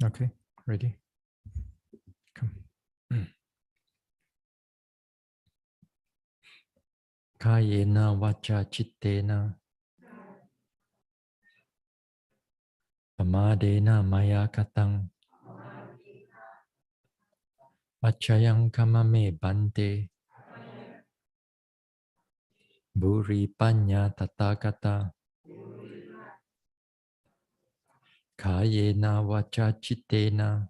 Okay, ready? Come. Kayena vacha chittena pamadena maya katang vachayang kamame bante buri panya tathagata Kayena vacha chittena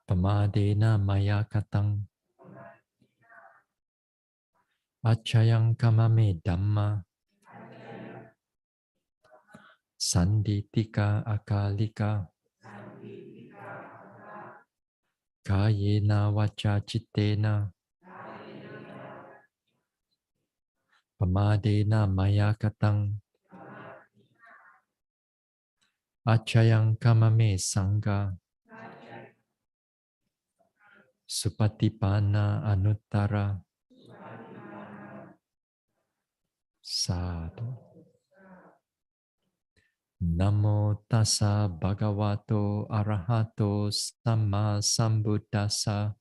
pamadena maya katang vachayang kamame dhamma Sanditika akalika Kayena vacha chittena pamadena maya katang Achayang kamame sangha Supatipana anuttara sadhu. Namo tassa bhagavato arahato samma sambuddhassa.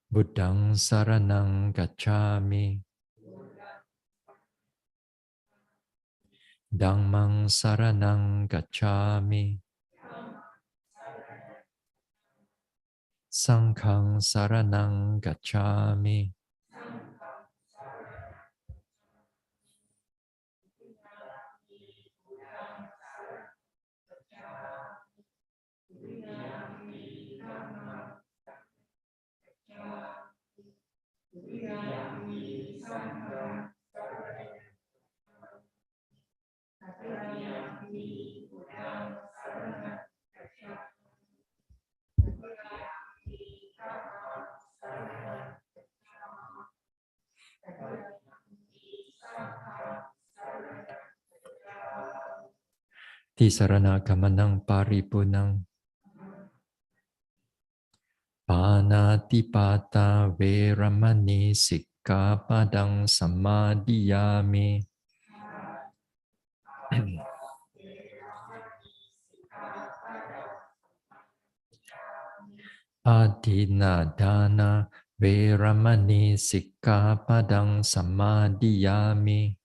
Buddhang saranang gacchami. Dhammang saranang gacchami. Sanghang saranang gacchami. Tisarana gamanang paripunang Panatipata veramani sikkhapadang samadhiyami. Adina dana veramani sikkhapadang samadhiyami.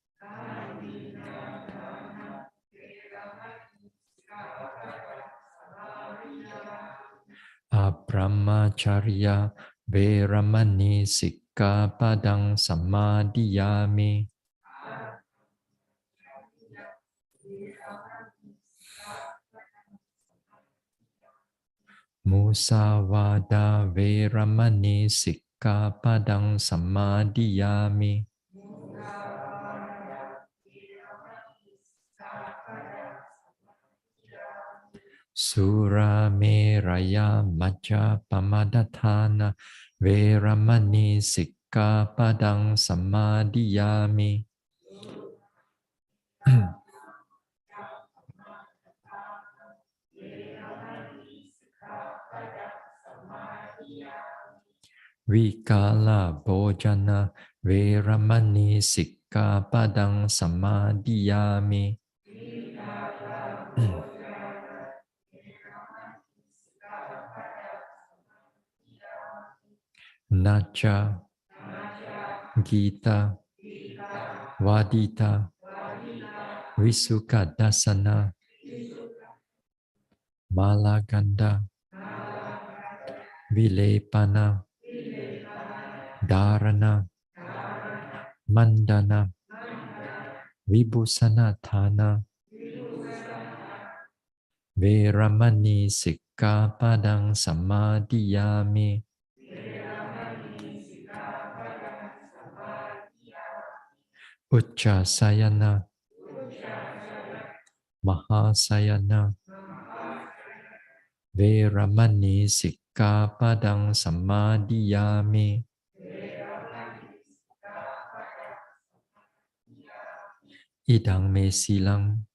Abrahmacharya veramani sikkhapadang samadhiyami. Musavada veramani sikkhapadang samadhiyami. Sura meraya majja pamadatana veramani sikkhapadang samadhiyami. Vikala bhojana veramani sikkhapadang samadhiyami. Nacha Gita Vadita Visuka Dasana Malaganda Vilepana Dharana Mandana Vibhusanatana Veramani sikkhapadang samadhiyami. Uchasayana Mahasayana Veramani sikkhapadang Sikkhapadang Samadhiyami. Idang me silang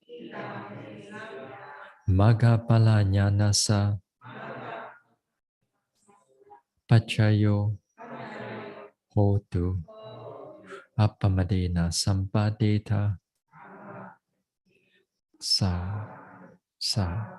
Maggapala Jnanasa Pachayo Hotu Appamadena Sampadeta Sa Sa.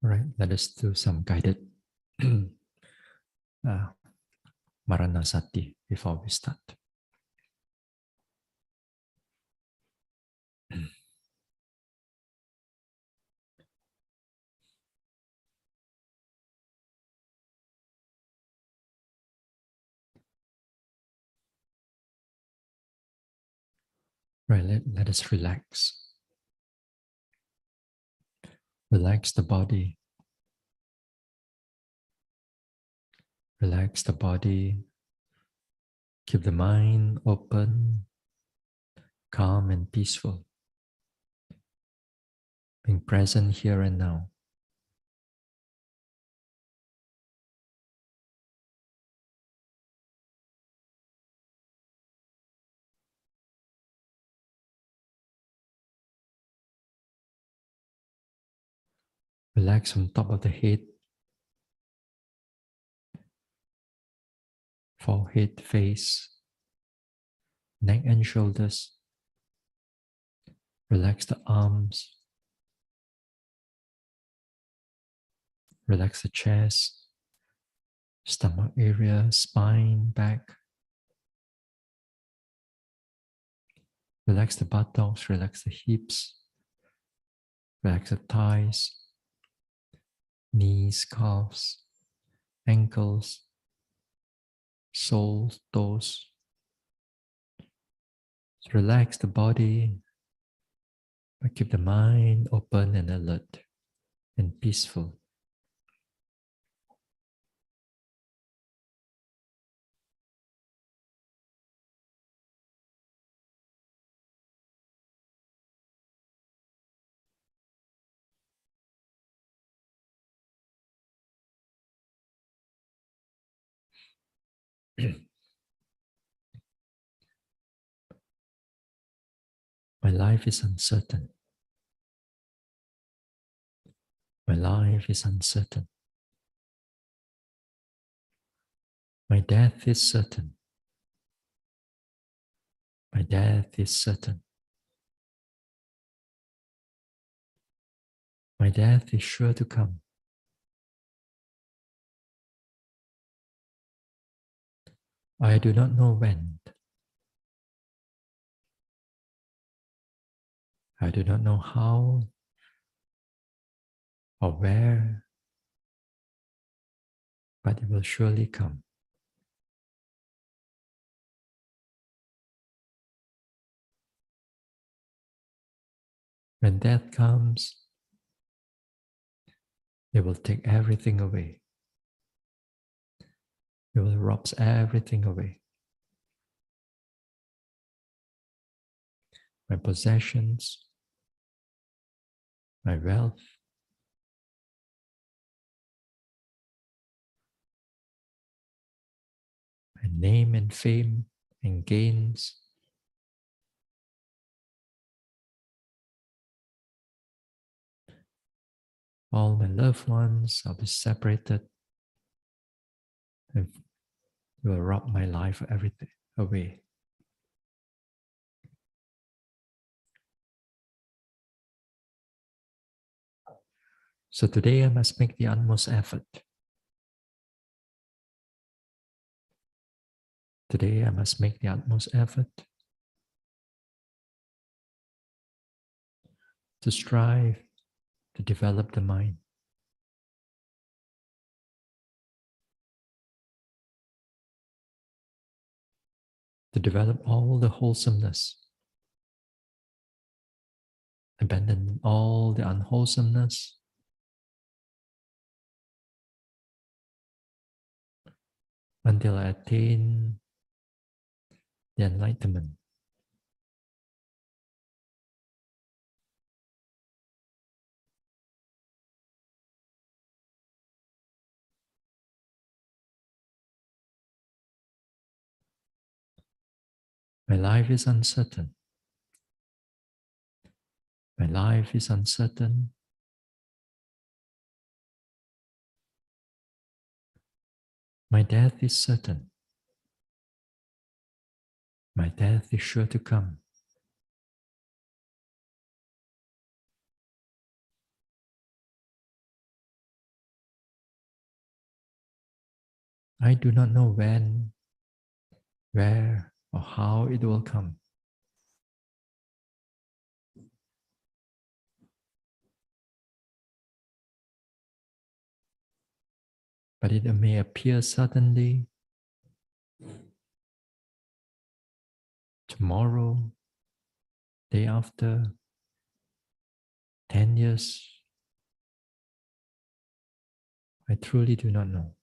All right, let us do some guided Maranasati before we start. Right, let us relax. Relax the body. Relax the body. Keep the mind open, calm and peaceful. Being present here and now. Relax from top of the head, forehead, face, neck and shoulders. Relax the arms. Relax the chest, stomach area, spine, back. Relax the buttocks, relax the hips, relax the thighs, knees, calves, ankles, soles, toes. Relax the body, but keep the mind open and alert and peaceful. My life is uncertain. My life is uncertain. My death is certain. My death is certain. My death is sure to come. I do not know when. I do not know how or where, but it will surely come. When death comes, it will take everything away. It will rob everything away. My possessions, my wealth, my name and fame and gains, all my loved ones will be separated and will rob my life everything away. So today I must make the utmost effort. Today I must make the utmost effort to strive to develop the mind. to develop all the wholesomeness, abandon all the unwholesomeness, until I attain the enlightenment. My life is uncertain. My life is uncertain. My death is certain. My death is sure to come. I do not know when, where, or how it will come. But it may appear suddenly, tomorrow, day after, 10 years. I truly do not know.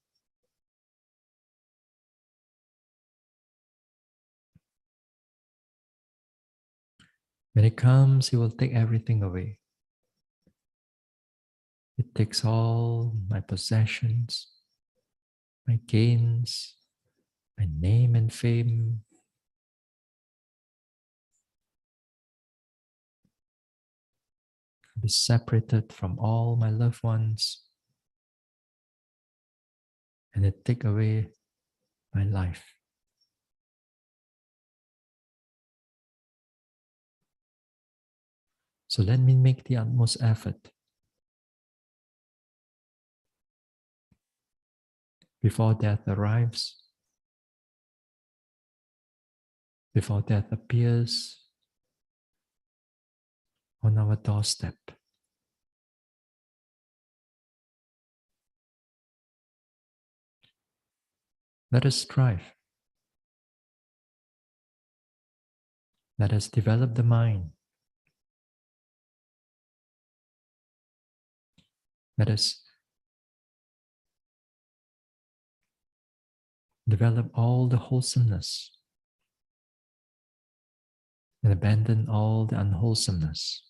When it comes, it will take everything away. It takes all my possessions, my gains, my name and fame. I'll be separated from all my loved ones, and it take away my life. So let me make the utmost effort before death arrives, before death appears on our doorstep. Let us strive. Let us develop the mind. Let us develop all the wholesomeness and abandon all the unwholesomeness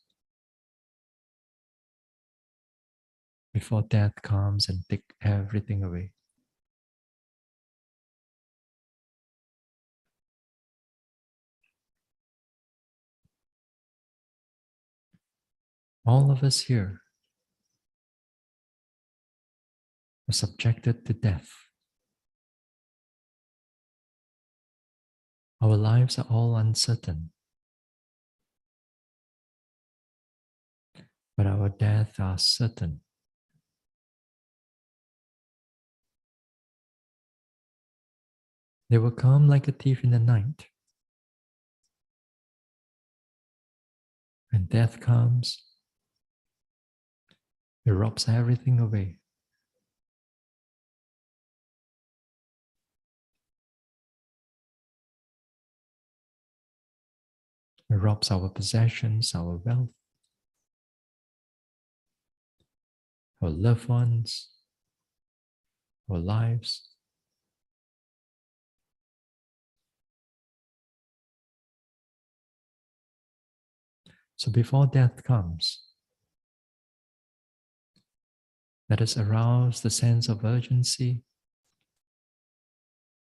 before death comes and take everything away. All of us here are subjected to death. Our lives are all uncertain, but our death are certain. They will come like a thief in the night. When death comes, it robs everything away. It robs our possessions, our wealth, our loved ones, our lives. So before death comes, let us arouse the sense of urgency.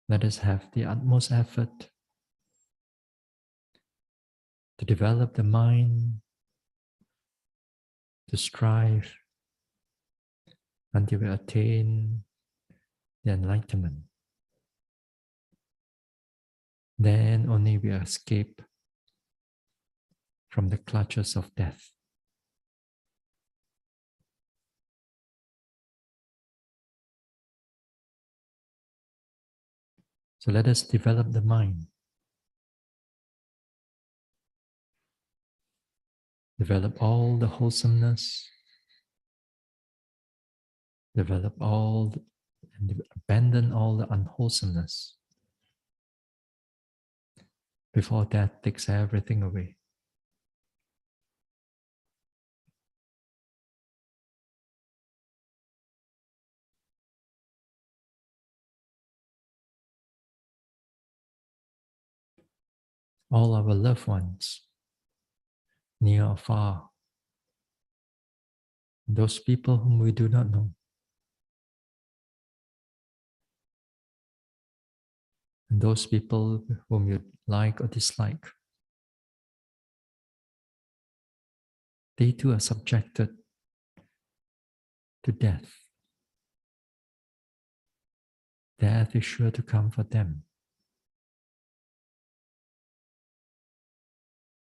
Let us have the utmost effort to develop the mind, to strive until we attain the enlightenment. Then only we escape from the clutches of death. So let us develop the mind, develop all the wholesomeness, develop all and abandon all the unwholesomeness. before death takes everything away. All our loved ones, near or far, those people whom we do not know, and those people whom you like or dislike, they too are subjected to death. Death is sure to come for them.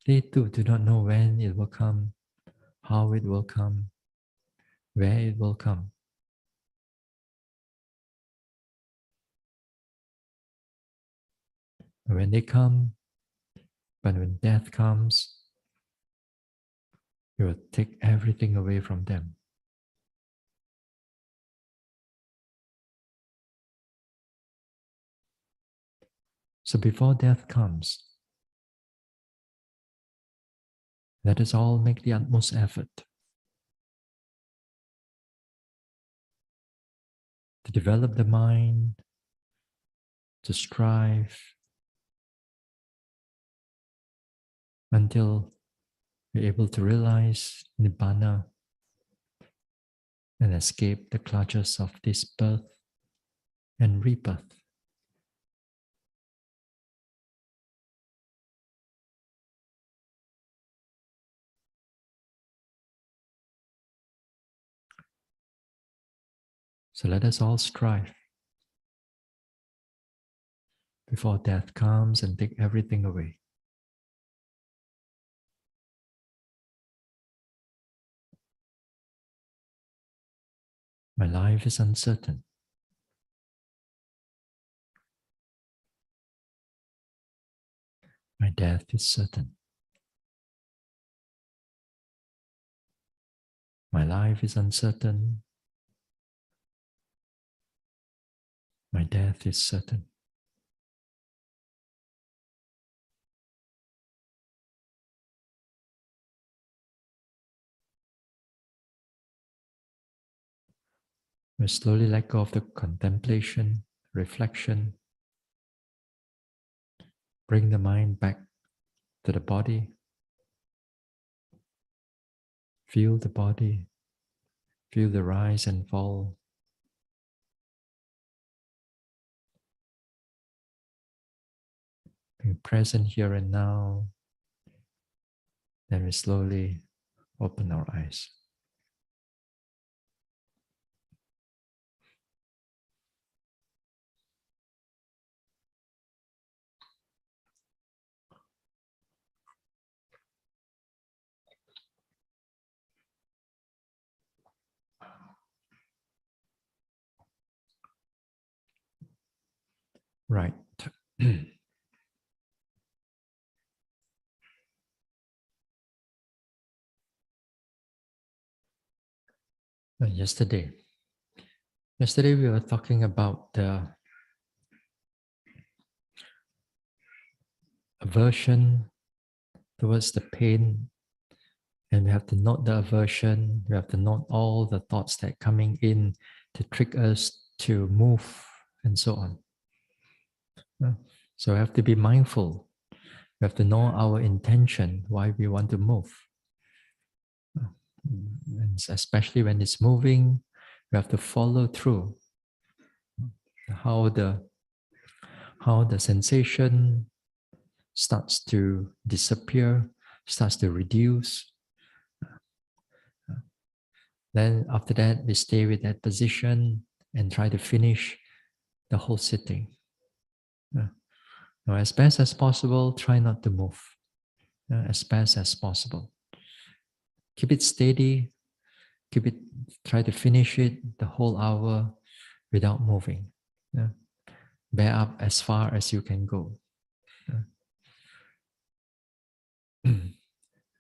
They too do not know when it will come, how it will come, where it will come. And when they come, but when death comes, it will take everything away from them. So before death comes, let us all make the utmost effort to develop the mind, to strive until we're able to realize Nibbana and escape the clutches of this birth and rebirth. So let us all strive before death comes and take everything away. My life is uncertain. My death is certain. My life is uncertain. My death is certain. We slowly let go of the contemplation, reflection, bring the mind back to the body, feel the body, feel the rise and fall. Being present here and now, then we slowly open our eyes. Right. Yesterday we were talking about the aversion towards the pain, and we have to note the aversion. We have to note all the thoughts that are coming in to trick us to move and so on. So we have to be mindful. We have to know our intention, why we want to move. And especially when it's moving, we have to follow through how the sensation starts to disappear, starts to reduce. Then after that, we stay with that position and try to finish the whole sitting. Now, as best as possible, try not to move. As best as possible. Keep it steady. Try to finish it the whole hour without moving. Bear up as far as you can go.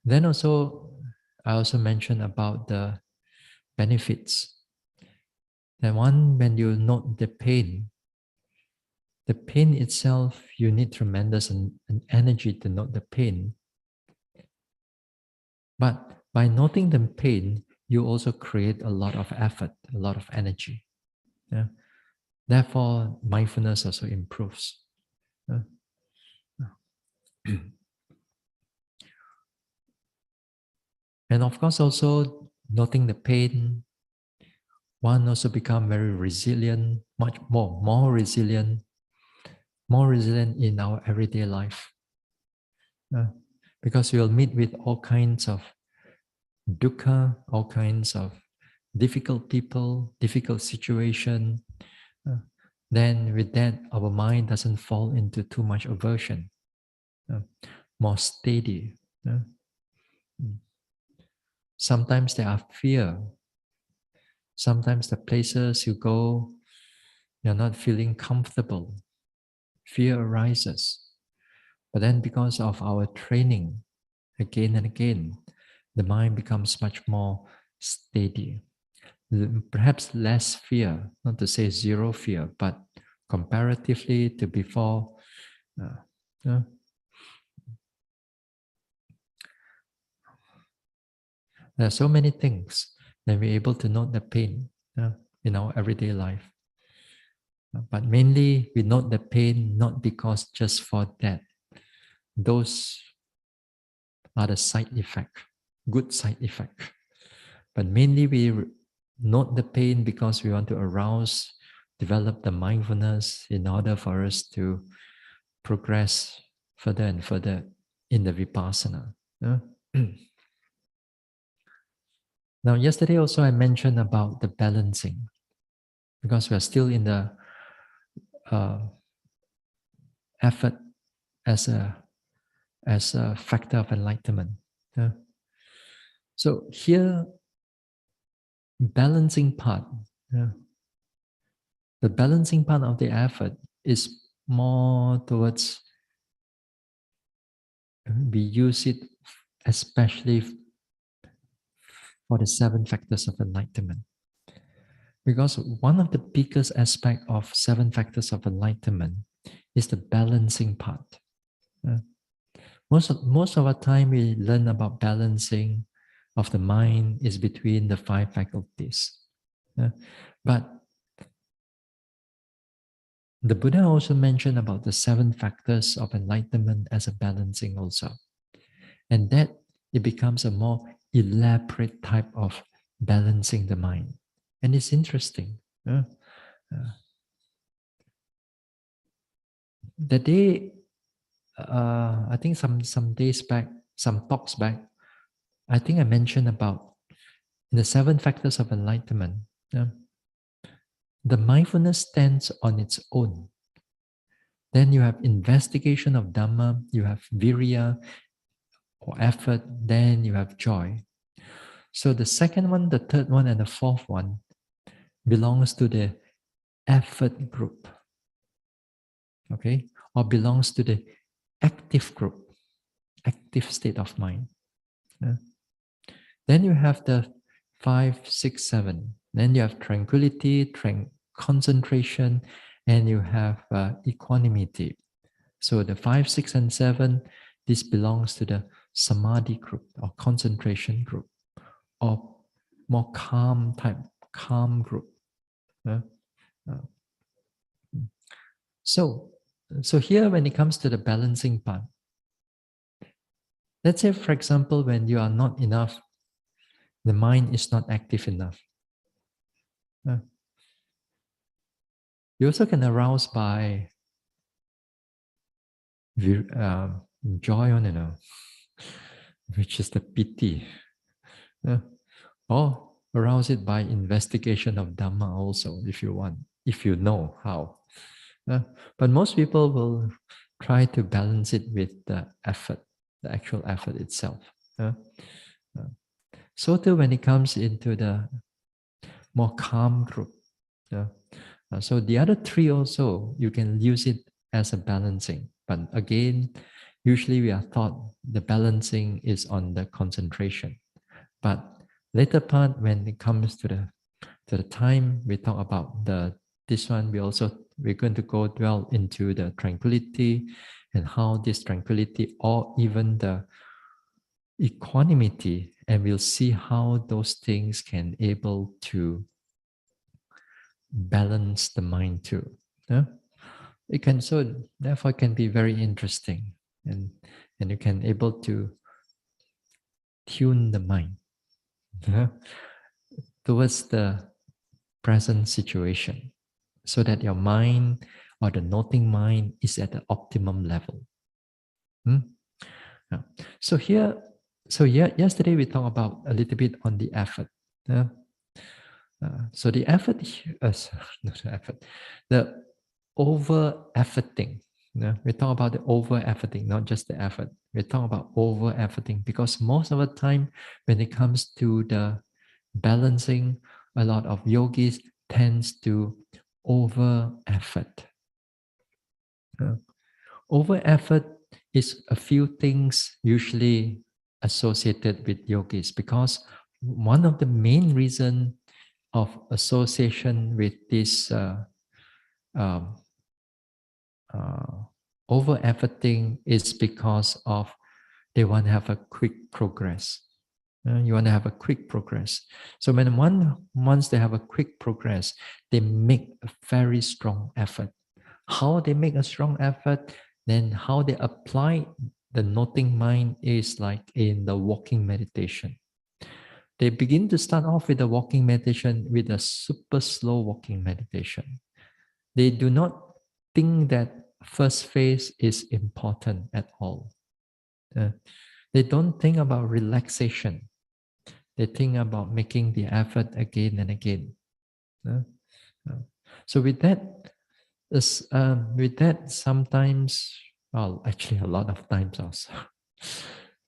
Then also, I also mentioned about the benefits. That one, when you note the pain, The pain itself, you need tremendous an energy to note the pain. But by noting the pain, you also create a lot of effort, a lot of energy. Yeah? Therefore, mindfulness also improves. Yeah? And of course, also noting the pain, one also become very resilient, much more resilient in our everyday life. Because you'll meet with all kinds of dukkha, all kinds of difficult people, difficult situation. Then with that, our mind doesn't fall into too much aversion, more steady. Sometimes there are fear. Sometimes the places you go, you're not feeling comfortable. Fear arises. But then because of our training, again and again, the mind becomes much more steady. Perhaps less fear, not to say zero fear, but comparatively to before, uh, there are so many things that we're able to note the pain in our everyday life. But mainly we note the pain not because just for that. Those are the side effect, good side effect. But mainly we note the pain because we want to arouse, develop the mindfulness in order for us to progress further and further in the vipassana. Now, yesterday also I mentioned about the balancing, because we are still in the effort as a factor of enlightenment. So here, balancing part, the balancing part of the effort is more towards, we use it especially for the 7 factors of enlightenment. Because one of the biggest aspects of 7 factors of enlightenment is the balancing part. Most of our time we learn about balancing of the mind is between the 5 faculties. But the Buddha also mentioned about the 7 factors of enlightenment as a balancing also. And that it becomes a more elaborate type of balancing the mind. And it's interesting. The day, I think some days back, some talks back, I think I mentioned about in the 7 factors of enlightenment, the mindfulness stands on its own. Then you have investigation of Dhamma, you have Viriya or effort, then you have joy. So the second one, the third one, and the fourth one belongs to the effort group, okay? Or belongs to the active group, active state of mind. Then you have the 5, 6, 7. Then you have tranquility, concentration, and you have equanimity. So the 5, 6, and 7, this belongs to the samadhi group or concentration group, or more calm group. So here when it comes to the balancing part, let's say for example, when you are not enough, the mind is not active enough. You also can arouse by joy, which is the piti. Or arouse it by investigation of Dhamma also, if you want, if you know how. But most people will try to balance it with the effort, the actual effort itself. So too when it comes into the more calm group. So the other 3 also, you can use it as a balancing. But again, usually we are taught the balancing is on the concentration. But later part, when it comes to the time we talk about this one, we also We're going to go dwell into the tranquility and how this tranquility or even the equanimity, and we'll see how those things can able to balance the mind too. Yeah? It can, so therefore it can be very interesting, and you can able to tune the mind, yeah, towards the present situation, so that your mind or the noting mind is at the optimum level. Yeah. So here, yesterday we talked about a little bit on the effort. Yeah. So the effort, not the effort, the over efforting. Yeah. We talk about the over efforting, not just the effort. We talk about over efforting because most of the time, when it comes to the balancing, a lot of yogis tends to over effort. Over effort is a few things usually associated with yogis, because one of the main reason of association with this um, over efforting is because of they want to have a quick progress. You want to have a quick progress. So when once they have a quick progress, they make a very strong effort. How they make a strong effort, then how they apply the noting mind is like in the walking meditation. They begin to start off with the walking meditation with a super slow walking meditation. They do not think that first phase is important at all. They don't think about relaxation. They think about making the effort again and again. So with that, sometimes, well, actually a lot of times also,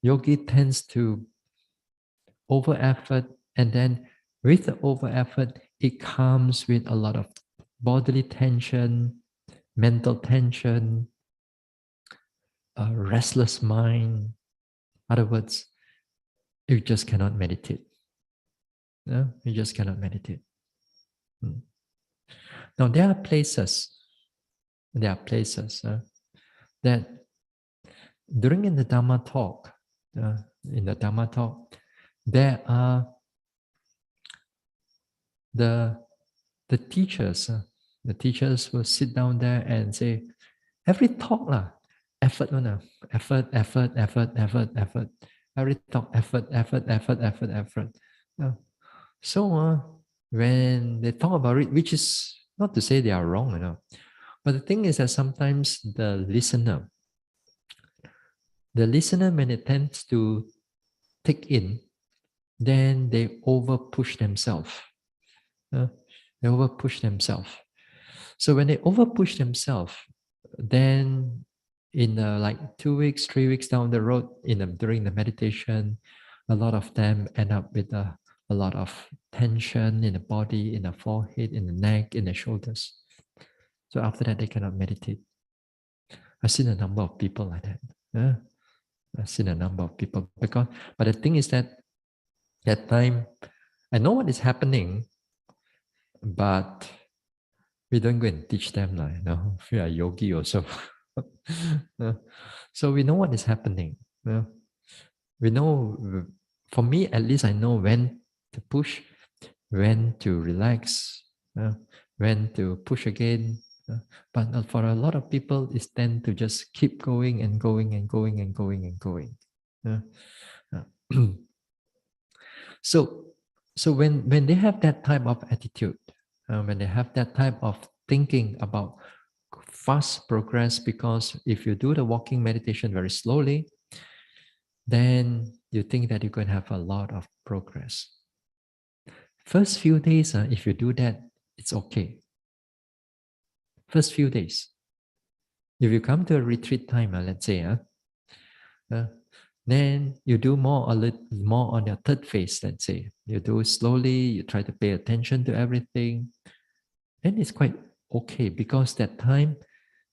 yogi tends to over effort, and then with the over effort, it comes with a lot of bodily tension, mental tension, a restless mind. In other words, you just cannot meditate. No, you just cannot meditate. Now there are places that during in the Dhamma talk, there are the teachers. The teachers will sit down there and say, every talk lah, effort one, effort, effort, effort, effort, effort. Every talk, effort, effort, effort, effort, effort. So when they talk about it, which is not to say they are wrong, but the thing is that sometimes the listener, when it tends to take in, then they over push themselves. They over push themselves. So when they over push themselves, then in like 2 weeks, 3 weeks down the road, during the meditation, a lot of them end up with a lot of tension in the body, in the forehead, in the neck, in the shoulders. So after that, they cannot meditate. I've seen a number of people like that. I've seen a number of people but the thing is that time I know what is happening, but we don't go and teach them, we are yogi also. So we know what is happening. We know, for me at least, I know when to push, when to relax, when to push again. But for a lot of people, it's tend to just keep going and going and going and going and going. So when they have that type of attitude, when they have that type of thinking about fast progress, because if you do the walking meditation very slowly, then you think that you're going to have a lot of progress. First few days, if you do that, it's okay. First few days. If you come to a retreat time, let's say, then you do a little more on your third phase, let's say. You do it slowly, you try to pay attention to everything. Then it's quite okay, because that time,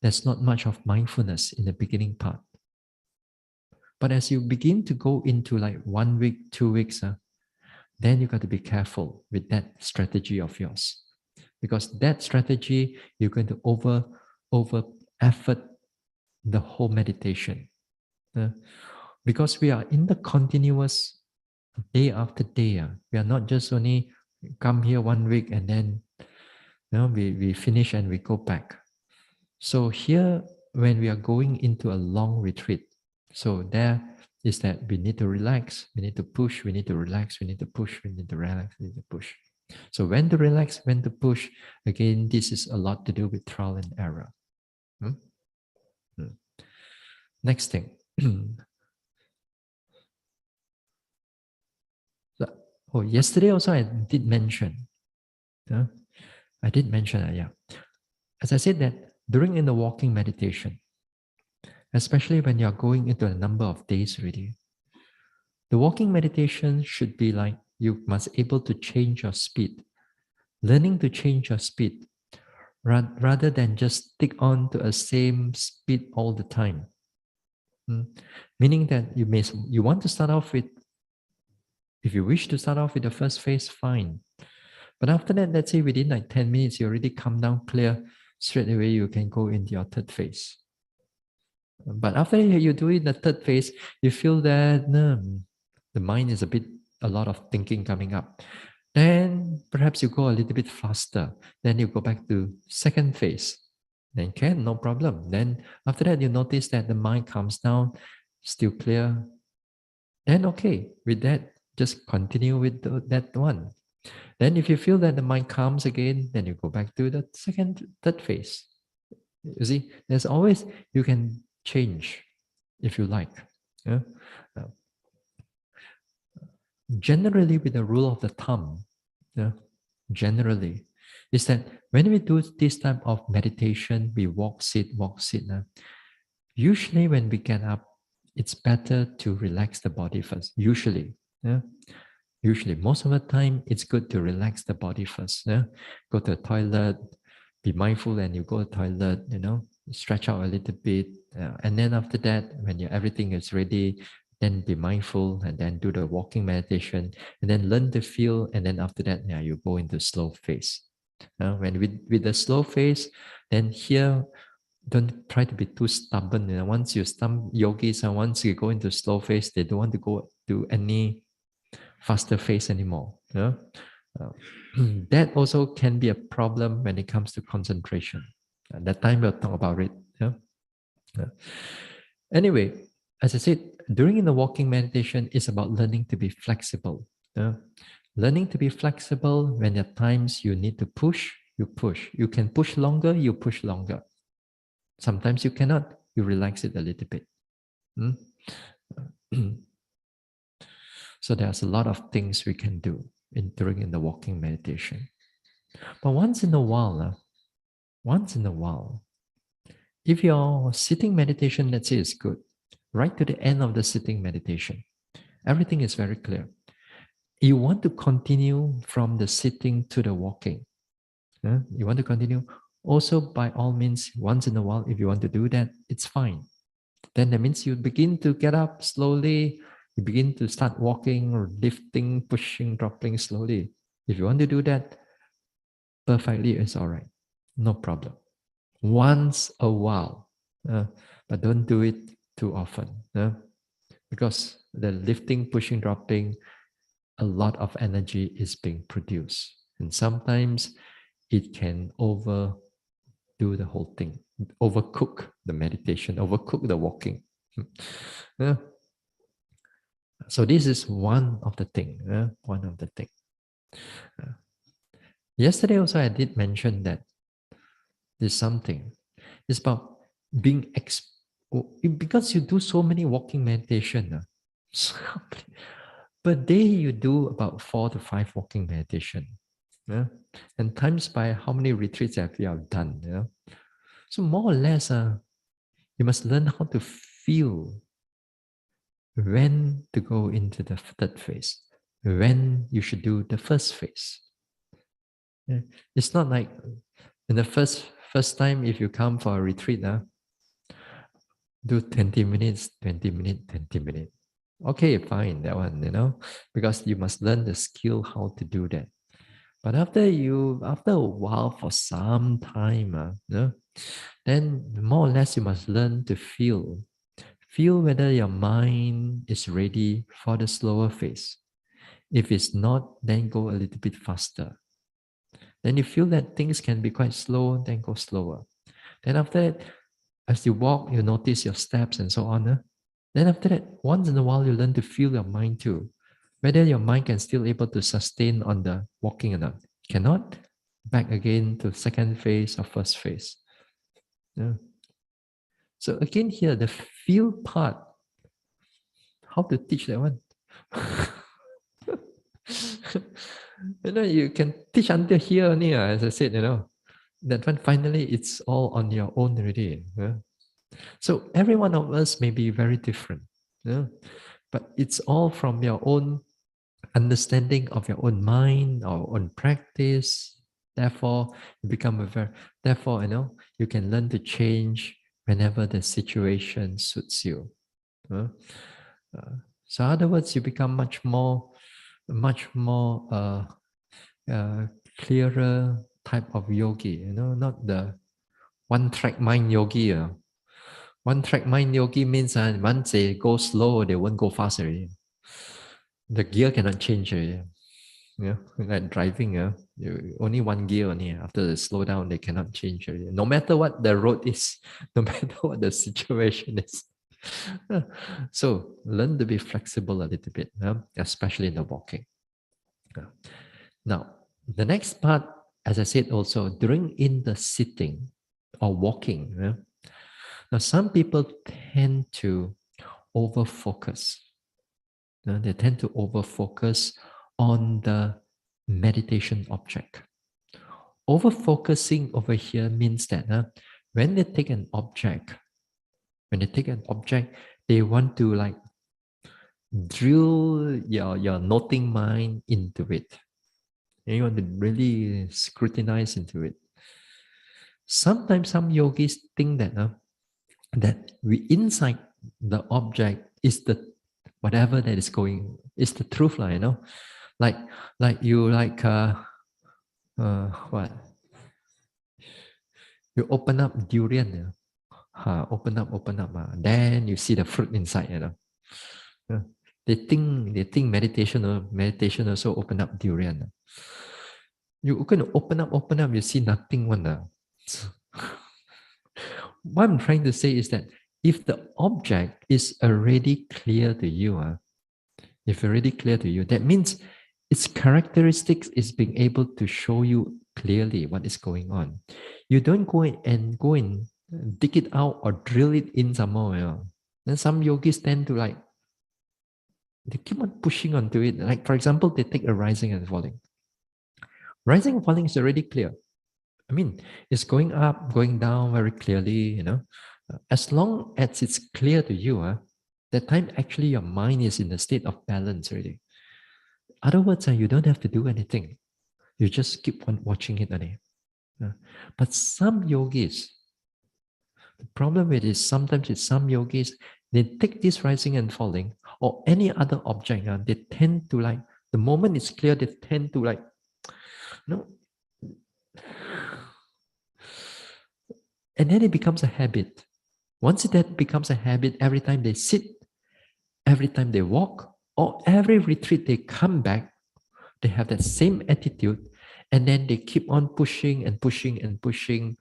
there's not much of mindfulness in the beginning part. But as you begin to go into like 1 week, 2 weeks, then you got to be careful with that strategy of yours. because that strategy, you're going to over effort the whole meditation. Because we are in the continuous day after day. We are not just only come here 1 week and then we finish and we go back. So here, when we are going into a long retreat, so there is that we need to relax, we need to push, we need to relax, we need to push, we need to relax, we need to push. So when to relax, when to push, again, this is a lot to do with trial and error. Hmm? Hmm. Next thing. So, yesterday also I did mention, yeah, yeah. As I said that during in the walking meditation, especially when you are going into a number of days already, the walking meditation should be like you must able to change your speed, learning to change your speed rather than just stick on to a same speed all the time. Meaning that you want to start off with, if you wish to start off with the first phase, fine. But after that, let's say within like 10 minutes, you already come down clear, straight away you can go into your third phase. But after you do it in the third phase, you feel that the mind is a lot of thinking coming up. Then perhaps you go a little bit faster. Then you go back to second phase. Then no problem. Then after that, you notice that the mind comes down, still clear. Then okay, with that, just continue with that one. Then if you feel that the mind comes again, then you go back to the third phase. You see, there's always, you can change if you like. Yeah? Uh, Generally, with the rule of the thumb, yeah, generally, is that when we do this type of meditation, we walk, sit. Usually, when we get up, it's better to relax the body first. Usually, yeah. Usually, most of the time, it's good to relax the body first. Yeah? Go to the toilet, be mindful, and you go to the toilet. Stretch out a little bit, and then after that, when everything is ready, then be mindful, and then do the walking meditation, and then learn to feel, and then after that, you go into slow phase. When with the slow phase, then here, don't try to be too stubborn. Once some yogis, and once you go into slow phase, they don't want to go to any faster phase anymore. Uh, that also can be a problem when it comes to concentration. At that time we'll talk about it. Anyway, as I said, during the walking meditation is about learning to be flexible. Learning to be flexible when at times you need to push, you push. You can push longer, you push longer. Sometimes you cannot, you relax it a little bit. So there's a lot of things we can do during the walking meditation. But once in a while, if your sitting meditation, let's say, is good, right to the end of the sitting meditation, everything is very clear. You want to continue from the sitting to the walking. You want to continue. Also, by all means, once in a while, if you want to do that, it's fine. Then that means you begin to get up slowly. You begin to start walking or lifting, pushing, dropping slowly. If you want to do that, perfectly, it's all right. No problem. Once a while, but don't do it too often. Because the lifting, pushing, dropping, a lot of energy is being produced. And sometimes it can overdo the whole thing, overcook the meditation, overcook the walking. So this is one of the thing. Yesterday also I did mention that there's something. It's about being because you do so many walking meditation. Per day you do about 4 to 5 walking meditation. And times by how many retreats have you have done. So more or less, you must learn how to feel when to go into the third phase, when you should do the first phase. It's not like in the first time if you come for a retreat, do 20 minutes, 20 minutes, 20 minutes. Okay, fine, that one, because you must learn the skill how to do that. But after a while, for some time, then more or less you must learn to feel. Feel whether your mind is ready for the slower phase. If it's not, then go a little bit faster. Then you feel that things can be quite slow, then go slower. Then after that, as you walk, you notice your steps and so on. Then after that, once in a while, you learn to feel your mind too. Whether your mind can still able to sustain on the walking or not. Cannot, back again to second phase or first phase. Yeah. So again here, the feel part, how to teach that one? You can teach until here only, as I said, that one finally it's all on your own already. Yeah? So every one of us may be very different, but it's all from your own understanding of your own mind or own practice. Therefore, you become a very, therefore, you can learn to change whenever the situation suits you. Uh, so, in other words, you become much more uh, clearer type of yogi. Not the one-track mind yogi. One-track mind yogi means once they go slow, they won't go faster. The gear cannot change. Like driving, only one gear only. After they slow down, they cannot change. No matter what the road is, no matter what the situation is. So learn to be flexible a little bit, especially in the walking. Now, the next part, as I said also, during in the sitting or walking, now some people tend to over focus. They tend to over focus on the meditation object. Over focusing over here means that when they take an object, they want to like drill your noting mind into it. And you want to really scrutinize into it. Sometimes some yogis think that that we inside the object is the whatever that is going is the truth, like you what you open up durian, open up, then you see the fruit inside, Uh, they think meditation also open up durian. You can open up, you see nothing one. What I'm trying to say is that if the object is already clear to you, if already clear to you, that means its characteristics is being able to show you clearly what is going on. You don't go and dig it out or drill it in some more. Then some yogis tend to they keep on pushing onto it. Like for example, they take a rising and falling. Rising and falling is already clear. I mean, it's going up, going down very clearly. As long as it's clear to you, that time actually your mind is in a state of balance already. Other words, you don't have to do anything. You just keep on watching it only. But some yogis, the problem with it is sometimes it's some yogis, they take this rising and falling or any other object, they tend to the moment it's clear, they tend to and then it becomes a habit. Once that becomes a habit, every time they sit, every time they walk, or every retreat they come back, they have that same attitude, and then they keep on pushing and pushing and pushing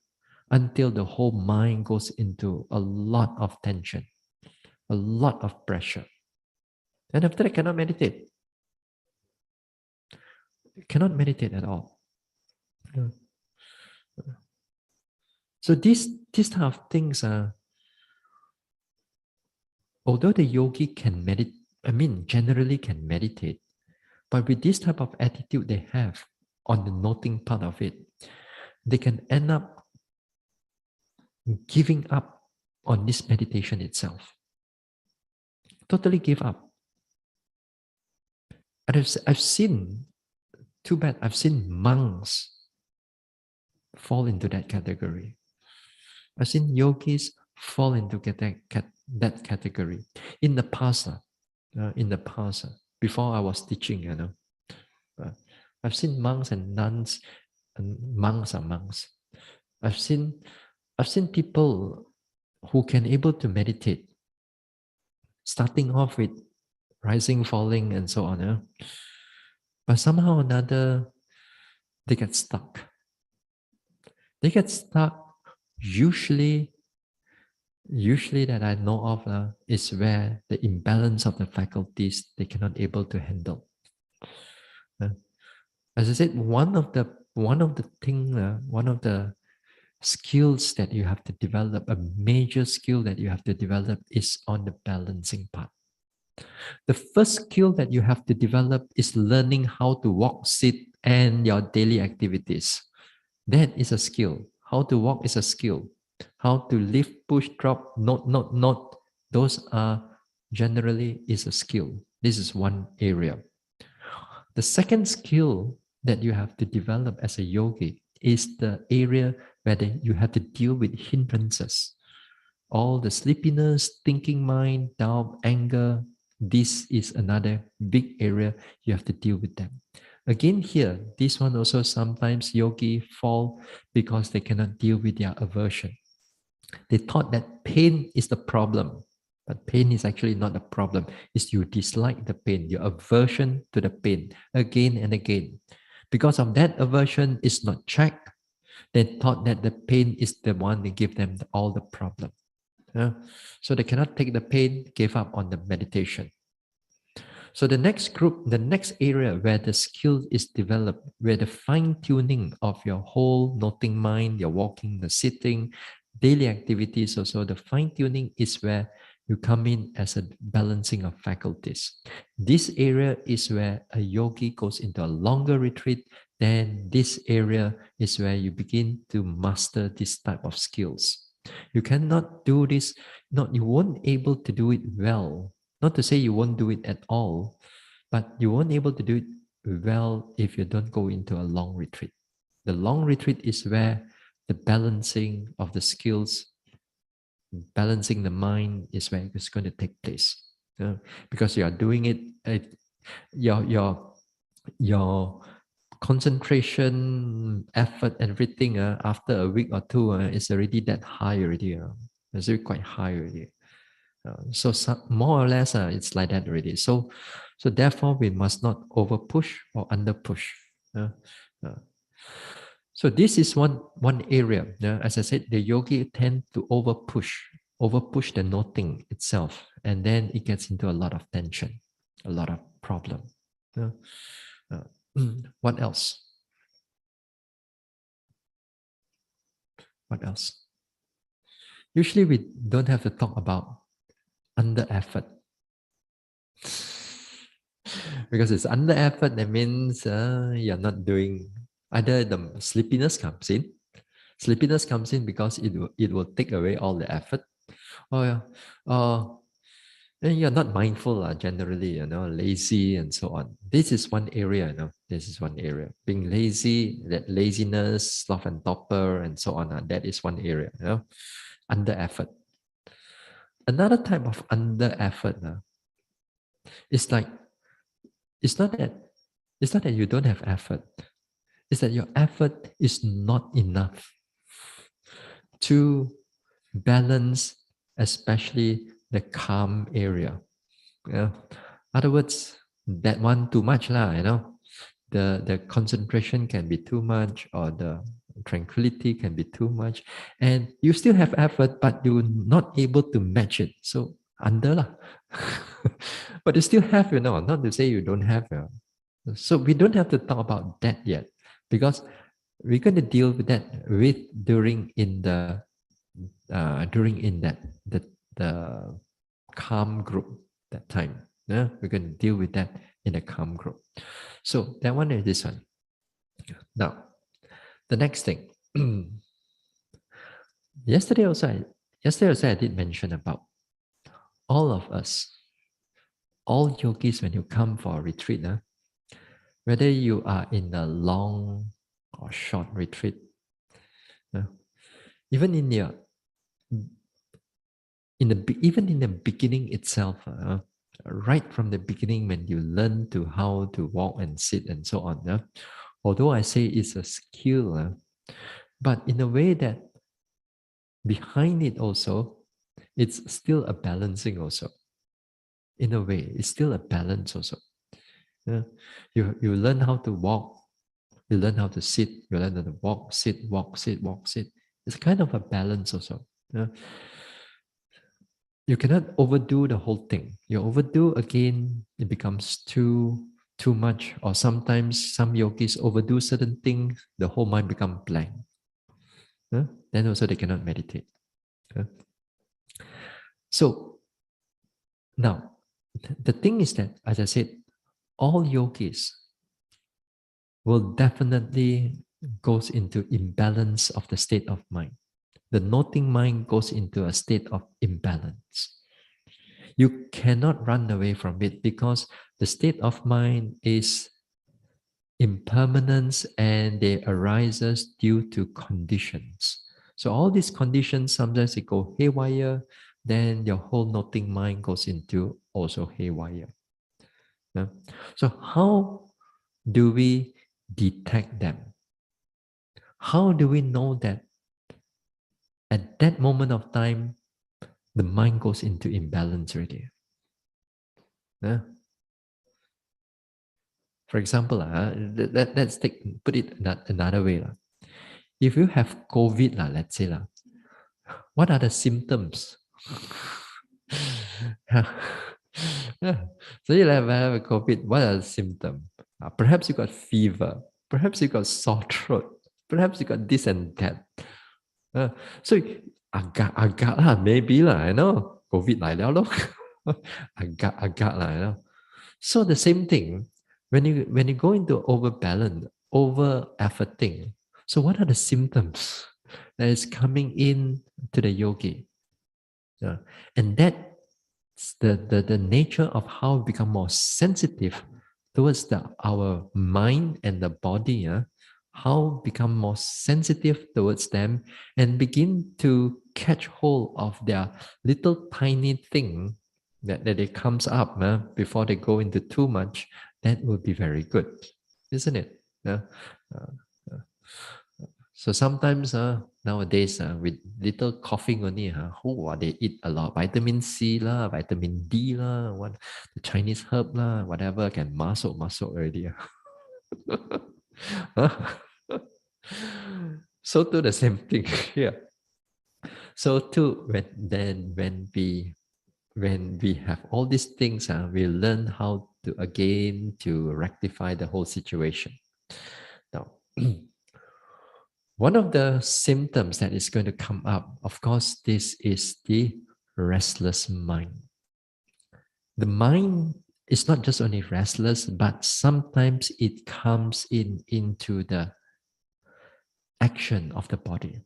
until the whole mind goes into a lot of tension, a lot of pressure. And after that, cannot meditate. Cannot meditate at all. So these type of things are, although the yogi can meditate, generally can meditate, but with this type of attitude they have on the noting part of it, they can end up giving up on this meditation itself. Totally give up. And I've seen, too bad, I've seen monks fall into that category. I've seen yogis fall into that category. In the past, before I was teaching, I've seen monks and nuns, and monks are monks. I've seen people who can able to meditate, starting off with rising, falling, and so on. But somehow or another, they get stuck. They get stuck. Usually that I know of is where the imbalance of the faculties they cannot able to handle. As I said, one of the skills that you have to develop, a major skill that you have to develop is on the balancing part. The first skill that you have to develop is learning how to walk, sit, and your daily activities. That is a skill. How to walk is a skill. How to lift, push, drop, not. Those are generally is a skill. This is one area. The second skill that you have to develop as a yogi is the area where you have to deal with hindrances. All the sleepiness, thinking mind, doubt, anger, this is another big area you have to deal with them. Again, here, this one also sometimes yogi fall because they cannot deal with their aversion. They thought that pain is the problem, but pain is actually not the problem. It's you dislike the pain, your aversion to the pain again and again. Because of that aversion is not checked, they thought that the pain is the one that give them all the problem. So they cannot take the pain, gave up on the meditation. So the next group, the next area where the skill is developed, where the fine tuning of your whole noting mind, your walking, the sitting, daily activities, also the fine tuning is where you come in as a balancing of faculties. This area is where a yogi goes into a longer retreat. Then this area is where you begin to master this type of skills. You cannot do this, not you won't able to do it well. Not to say you won't do it at all, but you won't able to do it well if you don't go into a long retreat. The long retreat is where the balancing of the skills, balancing the mind is where it's going to take place. Because you are doing it, your concentration, effort, everything after a week or two is already that high already. It's already quite high already. So more or less, it's like that already. So therefore, we must not over push or under push. Uh, uh, so this is one area. As I said, the yogi tend to over push the noting itself, and then it gets into a lot of tension, a lot of problem. Uh, what else? What else? Usually, we don't have to talk about under effort. Because it's under effort, that means you're not doing, either the sleepiness comes in. Sleepiness comes in because it will take away all the effort. Or then you're not mindful generally, lazy and so on. This is one area, this is one area. Being lazy, that laziness, sloth and torpor and so on, that is one area, under effort. Another type of under effort is like, it's not that you don't have effort. It's that your effort is not enough to balance, especially the calm area. Other words, that one too much lah. The concentration can be too much, or the tranquility can be too much, and you still have effort, but you're not able to match it. So under lah. But you still have, not to say you don't have. So we don't have to talk about that yet, because we're going to deal with that during in that the calm group that time. We're going to deal with that in a calm group. So that one is this one. Now, the next thing. Yesterday also I did mention about all of us, all yogis, when you come for a retreat, whether you are in a long or short retreat, even in the beginning itself, right from the beginning when you learn to how to walk and sit and so on. Although I say it's a skill, but in a way that behind it also, it's still a balancing also. In a way, it's still a balance also. Yeah. You learn how to walk, you learn how to sit, you learn how to walk, sit, walk, sit, walk, sit. It's kind of a balance also. Yeah. You cannot overdo the whole thing. You overdo again, it becomes too much. Or sometimes some yogis overdo certain things, the whole mind become blank. Then also they cannot meditate. So now, the thing is that, as I said, all yogis will definitely goes into imbalance of the state of mind. The noting mind goes into a state of imbalance. You cannot run away from it because the state of mind is impermanence and they arises due to conditions. So all these conditions, sometimes they go haywire, then your whole noting mind goes into also haywire. Yeah? So how do we detect them? How do we know that at that moment of time, the mind goes into imbalance already? Yeah? For example, let's put it another way. If you have COVID, let's say, what are the symptoms? Yeah. So you have a COVID, what are the symptoms? Perhaps you got fever, perhaps you got sore throat, perhaps you got this and that. So agak lah, maybe lah, I know, COVID 来了咯，agak lah, you know. So the same thing, when you go into overbalance, over efforting, so what are the symptoms that is coming in to the yogi? And that's the nature of how we become more sensitive towards our mind and the body. How become more sensitive towards them and begin to catch hold of their little tiny thing that it comes up before they go into too much. That would be very good, isn't it? Uh, uh, so sometimes nowadays with little coughing only, they eat a lot vitamin C lah, vitamin D lah, what the Chinese herb lah, whatever can muscle already. So too the same thing here. So too when we have all these things, we learn how to again to rectify the whole situation. Now, one of the symptoms that is going to come up, of course, this is the restless mind. The mind is not just only restless, but sometimes it comes into the action of the body.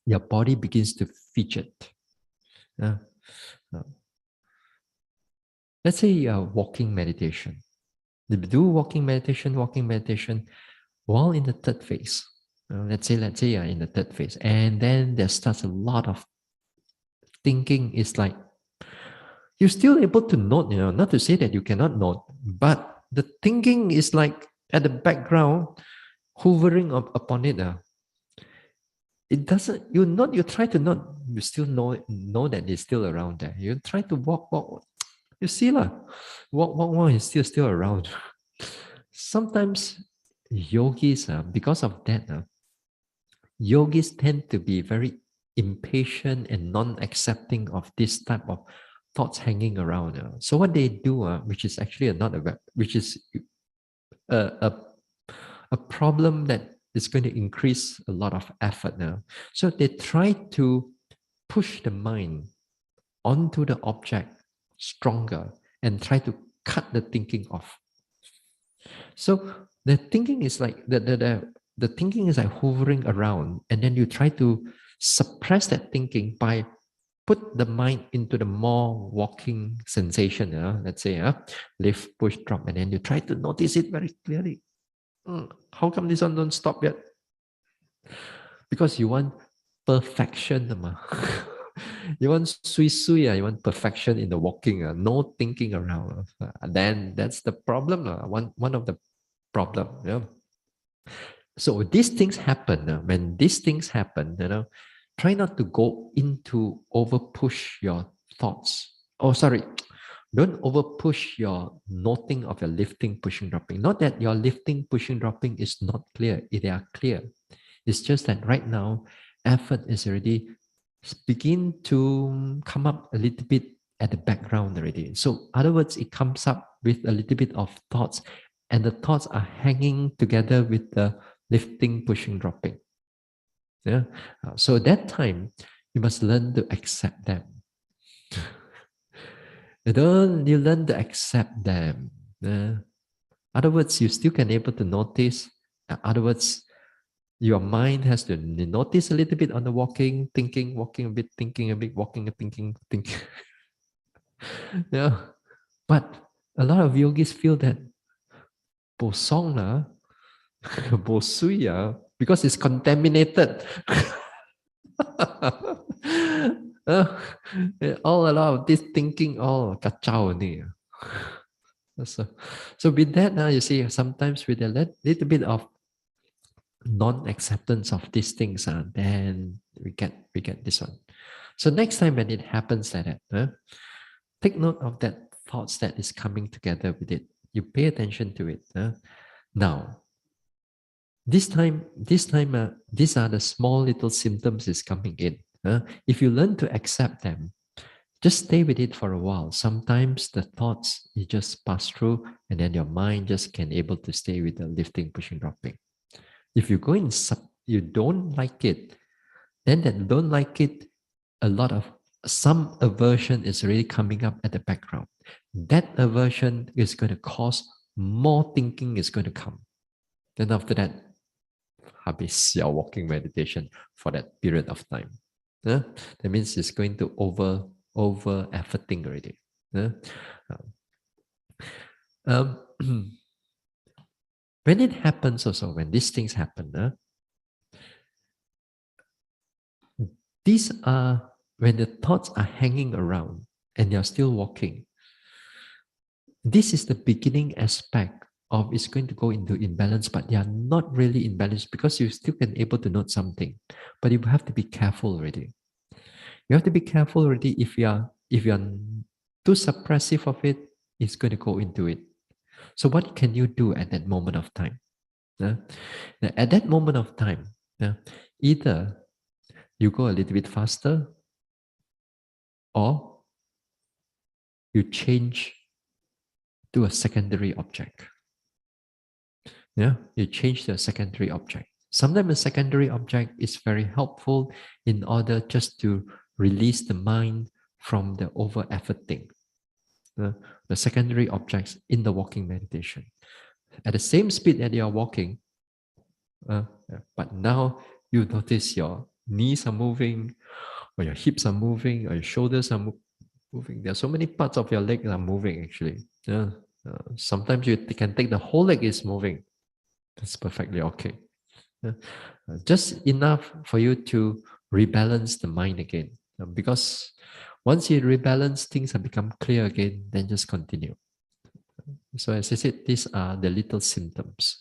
Your body begins to fidget. Let's say you are walking meditation. You do walking meditation, while in the third phase. Let's say you're in the third phase, and then there starts a lot of thinking. Is like you're still able to note, not to say that you cannot note, but the thinking is like at the background, hovering upon it. It doesn't, you try to not, you still know that it's still around there. You try to walk, you see lah, walk, it's still around. Sometimes yogis, because of that, yogis tend to be very impatient and non-accepting of this type of thoughts hanging around. So what they do, which is actually which is a problem that is going to increase a lot of effort now. So they try to push the mind onto the object stronger and try to cut the thinking off. So the thinking is like the thinking is like hovering around, and then you try to suppress that thinking by put the mind into the more walking sensation. Let's say lift, push, drop, and then you try to notice it very clearly. How come this one don't stop yet? Because you want perfection. You want sui sui, you want perfection in the walking, no thinking around. Then that's the problem. One of the problem. Yeah. So these things happen. When these things happen, try not to go into over push your thoughts. Oh, sorry. Don't over push your noting of your lifting, pushing, dropping. Not that your lifting, pushing, dropping is not clear. They are clear. It's just that right now, effort is already begin to come up a little bit at the background already. So, other words, it comes up with a little bit of thoughts, and the thoughts are hanging together with the lifting, pushing, dropping. Yeah. So that time, you must learn to accept them. You learn to accept them. Other words, you still can able to notice. Other words, your mind has to notice a little bit on the walking, thinking, walking a bit, thinking a bit, walking, thinking, thinking. Yeah. But a lot of yogis feel that bosong na, bosui because it's contaminated. Uh, all a lot of this thinking, all kacau ni. So with that, now you see, sometimes with a little bit of non-acceptance of these things, then we get this one. So next time when it happens like that, take note of that thoughts that is coming together with it. You pay attention to it. Now, this time, these are the small little symptoms is coming in. If you learn to accept them, just stay with it for a while. Sometimes the thoughts you just pass through, and then your mind just can able to stay with the lifting, pushing, dropping. If you go in, you don't like it, then that don't like it, a lot of some aversion is really coming up at the background. That aversion is going to cause more thinking is going to come. Then after that, habis your walking meditation for that period of time. That means it's going to over efforting already. Um, when it happens also, when these things happen, these are when the thoughts are hanging around and you're still walking. This is the beginning aspect of it's going to go into imbalance, but they are not really in balance because you still can able to note something, but you have to be careful already. You have to be careful already if you're too suppressive of it, it's going to go into it. So what can you do at that moment of time? Now, at that moment of time, either you go a little bit faster or you change to a secondary object. Yeah, you change to a secondary object. Sometimes a secondary object is very helpful in order just to release the mind from the over efforting. The secondary objects in the walking meditation. At the same speed that you are walking, but now you notice your knees are moving, or your hips are moving, or your shoulders are moving. There are so many parts of your leg that are moving actually. Sometimes you can take the whole leg is moving. That's perfectly okay. Just enough for you to rebalance the mind again. Because once you rebalance, things have become clear again, then just continue. So as I said, these are the little symptoms.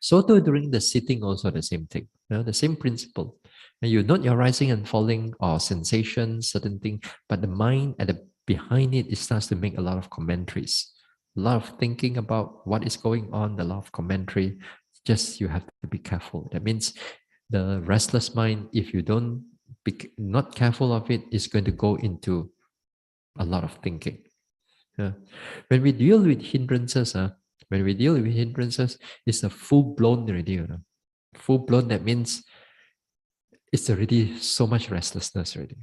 So too during the sitting also the same thing, the same principle. And you note your rising and falling or sensations, certain thing, but the mind at the behind it starts to make a lot of commentaries, a lot of thinking about what is going on, a lot of commentary. Just you have to be careful. That means the restless mind, if you don't be not careful of it, is going to go into a lot of thinking. When we deal with hindrances, it's a full-blown already. Full-blown, that means it's already so much restlessness already.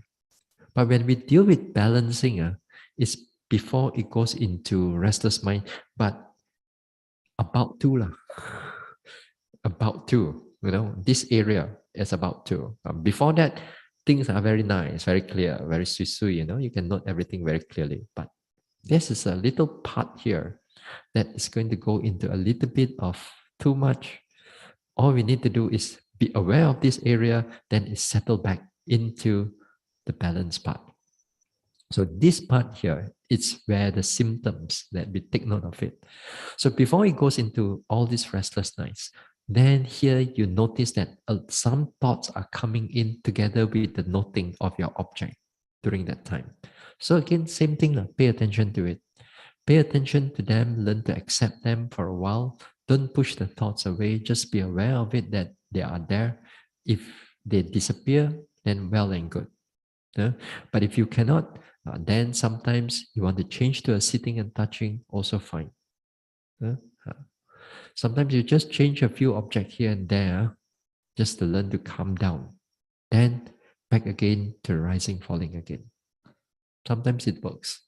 But when we deal with balancing, it's before it goes into restless mind, but about to lah. About to, this area is about to. Before that, things are very nice, very clear, very sui, you can note everything very clearly. But this is a little part here that is going to go into a little bit of too much. All we need to do is be aware of this area, then it settle back into the balance part. So this part here, it's where the symptoms that we take note of it. So before it goes into all this restless nights, then here you notice that some thoughts are coming in together with the noting of your object during that time. So again, same thing, pay attention to it. Pay attention to them, learn to accept them for a while. Don't push the thoughts away. Just be aware of it that they are there. If they disappear, then well and good. But if you cannot, then sometimes you want to change to a sitting and touching, also fine. Uh, Sometimes you just change a few objects here and there just to learn to calm down. Then back again to rising, falling again. Sometimes it works.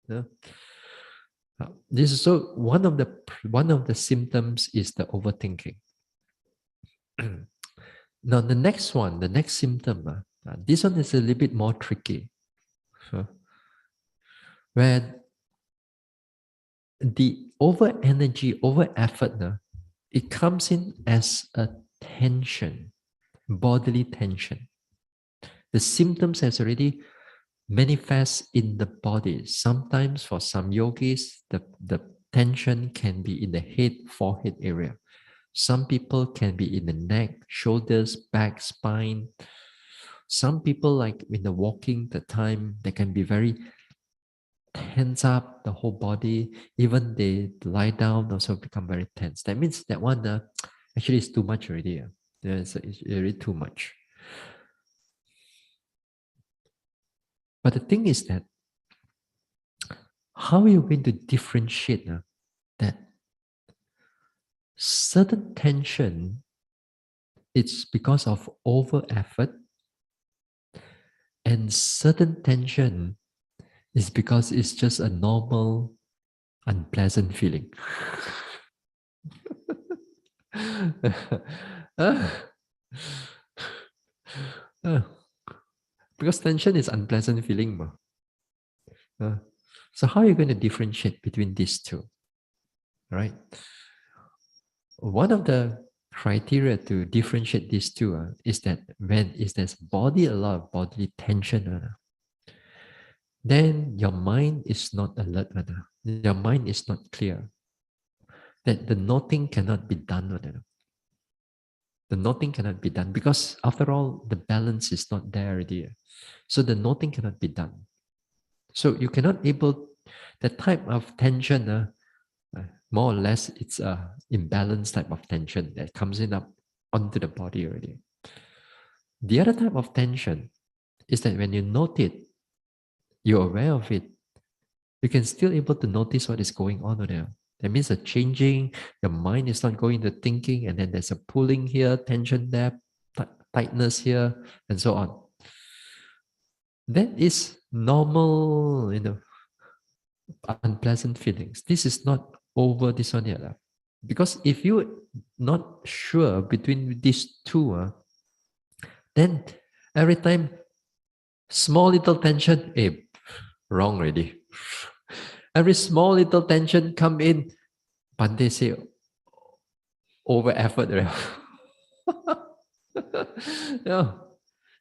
Yeah. This is so one of the symptoms is the overthinking. Now the next symptom, this one is a little bit more tricky. Where the over energy, over effort, it comes in as a tension, bodily tension. The symptoms has already manifest in the body. Sometimes for some yogis, the tension can be in the head, forehead area. Some people can be in the neck, shoulders, back, spine. Some people, like in the walking, the time, they can be very tense up the whole body. Even they lie down, also become very tense. That means that one actually is too much already. It's really too much. But the thing is that how are you going to differentiate that certain tension, it's because of over effort, and certain tension is because it's just a normal unpleasant feeling. Ah. Ah. Because tension is unpleasant feeling. So how are you going to differentiate between these two? Right? One of the criteria to differentiate these two is that when is there's body, a lot of bodily tension, then your mind is not alert, your mind is not clear. That the noting cannot be done. The noting cannot be done because after all, the balance is not there already. So the noting cannot be done. So you cannot able, the type of tension, more or less, it's a imbalanced type of tension that comes in up onto the body already. The other type of tension is that when you note it, you're aware of it, you can still able to notice what is going on there. That means a changing, your mind is not going to thinking, and then there's a pulling here, tension there, tightness here, and so on. That is normal, unpleasant feelings. This is not over this one yet. Because if you're not sure between these two, then every time small little tension, wrong already. Every small little tension come in, but they say over effort. Yeah.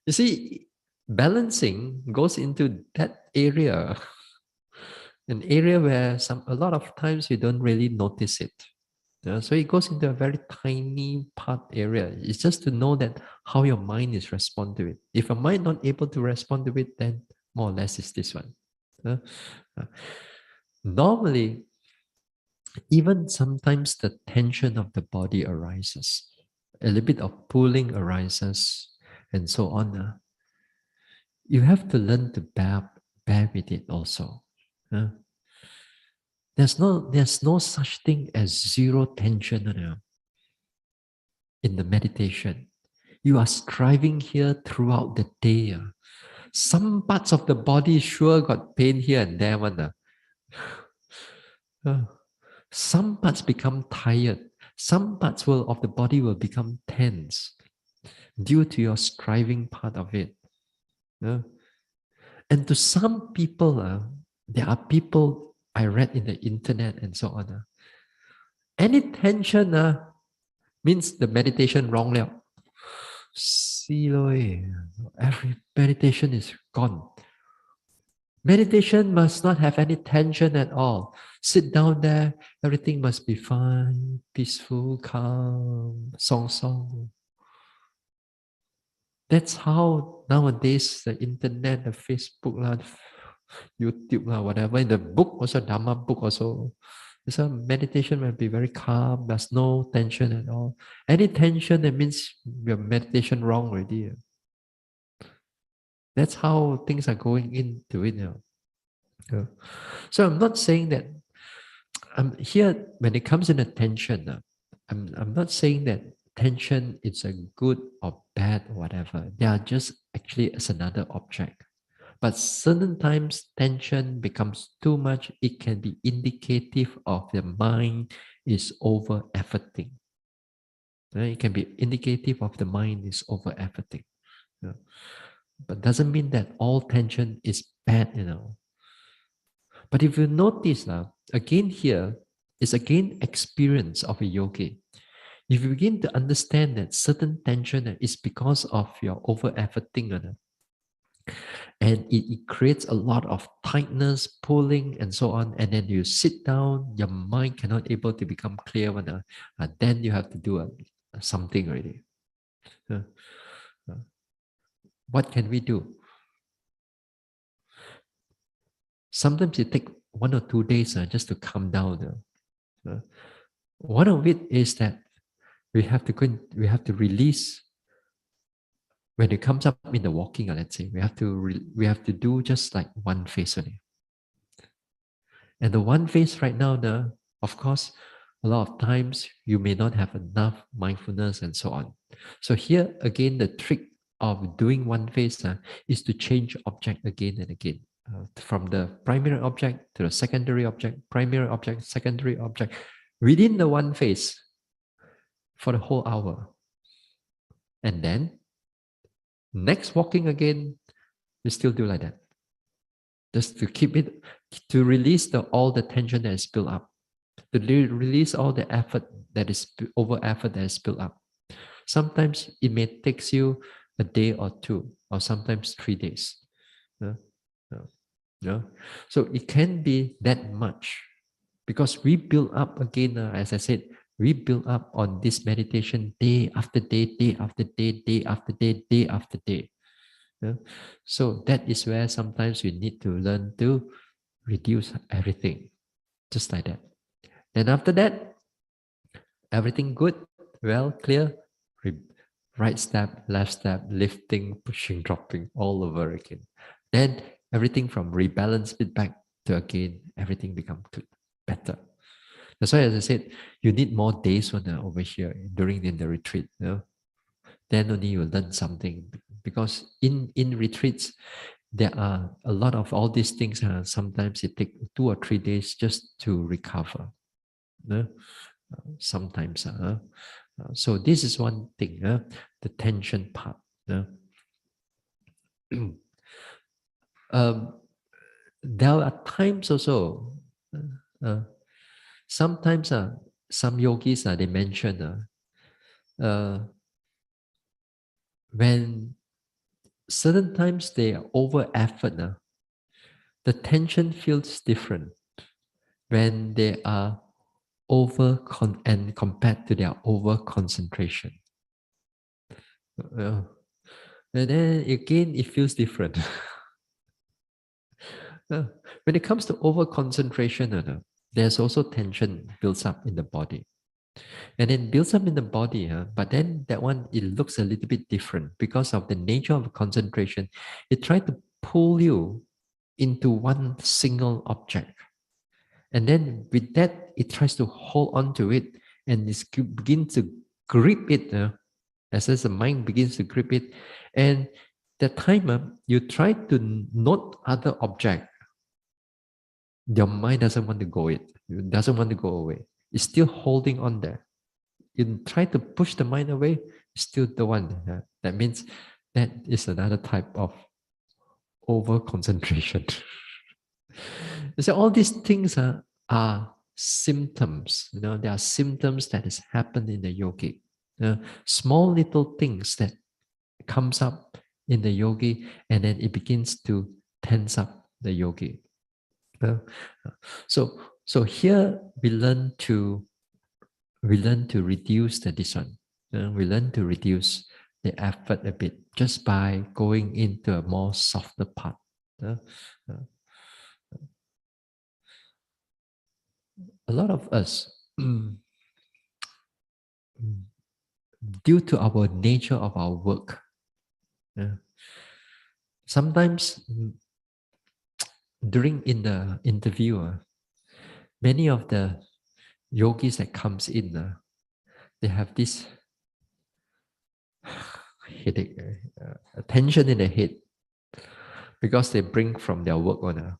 You see, balancing goes into that area, an area where a lot of times you don't really notice it. So it goes into a very tiny part area. It's just to know that how your mind is respond to it. If your mind not able to respond to it, then more or less it's this one. Normally, even sometimes the tension of the body arises, a little bit of pulling arises, and so on. You have to learn to bear with it also. There's no such thing as zero tension in the meditation. You are striving here throughout the day. Some parts of the body sure got pain here and there. Some parts become tired. Some parts of the body will become tense due to your striving part of it. And to some people, there are people I read in the internet and so on. Any tension means the meditation wrong. see, every meditation is gone. Meditation must not have any tension at all. Sit down there, everything must be fine, peaceful, calm, song. That's how nowadays the internet, the Facebook, YouTube, whatever. In the book also, Dharma book also. So meditation will be very calm. There's no tension at all. Any tension, that means your meditation wrong already. That's how things are going into it now. So I'm not saying that here when it comes in attention. I'm not saying that tension is a good or bad or whatever. They are just actually as another object. But certain times tension becomes too much. It can be indicative of the mind is over efforting. It can be indicative of the mind is over efforting. But doesn't mean that all tension is bad. But if you notice now, again here is again experience of a yogi. If you begin to understand that certain tension is because of your over efforting, and it creates a lot of tightness, pulling, and so on, and then you sit down, your mind cannot able to become clear, then you have to do something already. What can we do? Sometimes it takes 1 or 2 days just to calm down. One of it is that we have to release. When it comes up in the walking, let's say, we have to do just like one phase only. And the one phase right now, of course, a lot of times you may not have enough mindfulness and so on. So here again, the trick of doing one phase is to change object again and again. From the primary object to the secondary object, primary object, secondary object, within the one phase for the whole hour. And then next walking again, we still do like that. Just to keep it, to release all the tension that is built up, to release all the effort that is over effort that is built up. Sometimes it may take you a day or two, or sometimes 3 days. So it can be that much because we build up again, as I said, we build up on this meditation day after day, day after day, day after day, day after day. So that is where sometimes we need to learn to reduce everything, just like that. Then after that, everything good, well, clear, right step, left step, lifting, pushing, dropping, all over again. Then everything from rebalance it back to again, everything become better. That's why, as I said, you need more days over here during the retreat. Then only you learn something, because in retreats there are a lot of all these things. Sometimes it takes 2 or 3 days just to recover. Sometimes. So this is one thing, the tension part. There are times also, sometimes some yogis, they mention when certain times they are over effort, the tension feels different when they are and compared to their over concentration. And then again, it feels different. When it comes to over concentration, there's also tension builds up in the body. And it builds up in the body, but then that one, it looks a little bit different because of the nature of concentration. It tries to pull you into one single object. And then with that, it tries to hold on to it and it begins to grip it. As the mind begins to grip it. And the time you try to note other object, your mind doesn't want to go it. It doesn't want to go away. It's still holding on there. You try to push the mind away, still the one. That means that is another type of over concentration. So all these things are symptoms. There are symptoms that has happened in the yogic. Small little things that comes up in the yogi, and then it begins to tense up the yogi. Uh, so here we learn to reduce this one. We learn to reduce the effort a bit just by going into a more softer part. Uh, uh, a lot of us, due to our nature of our work, sometimes during in the interview, many of the yogis that comes in, they have this headache, tension in the head, because they bring from their work on,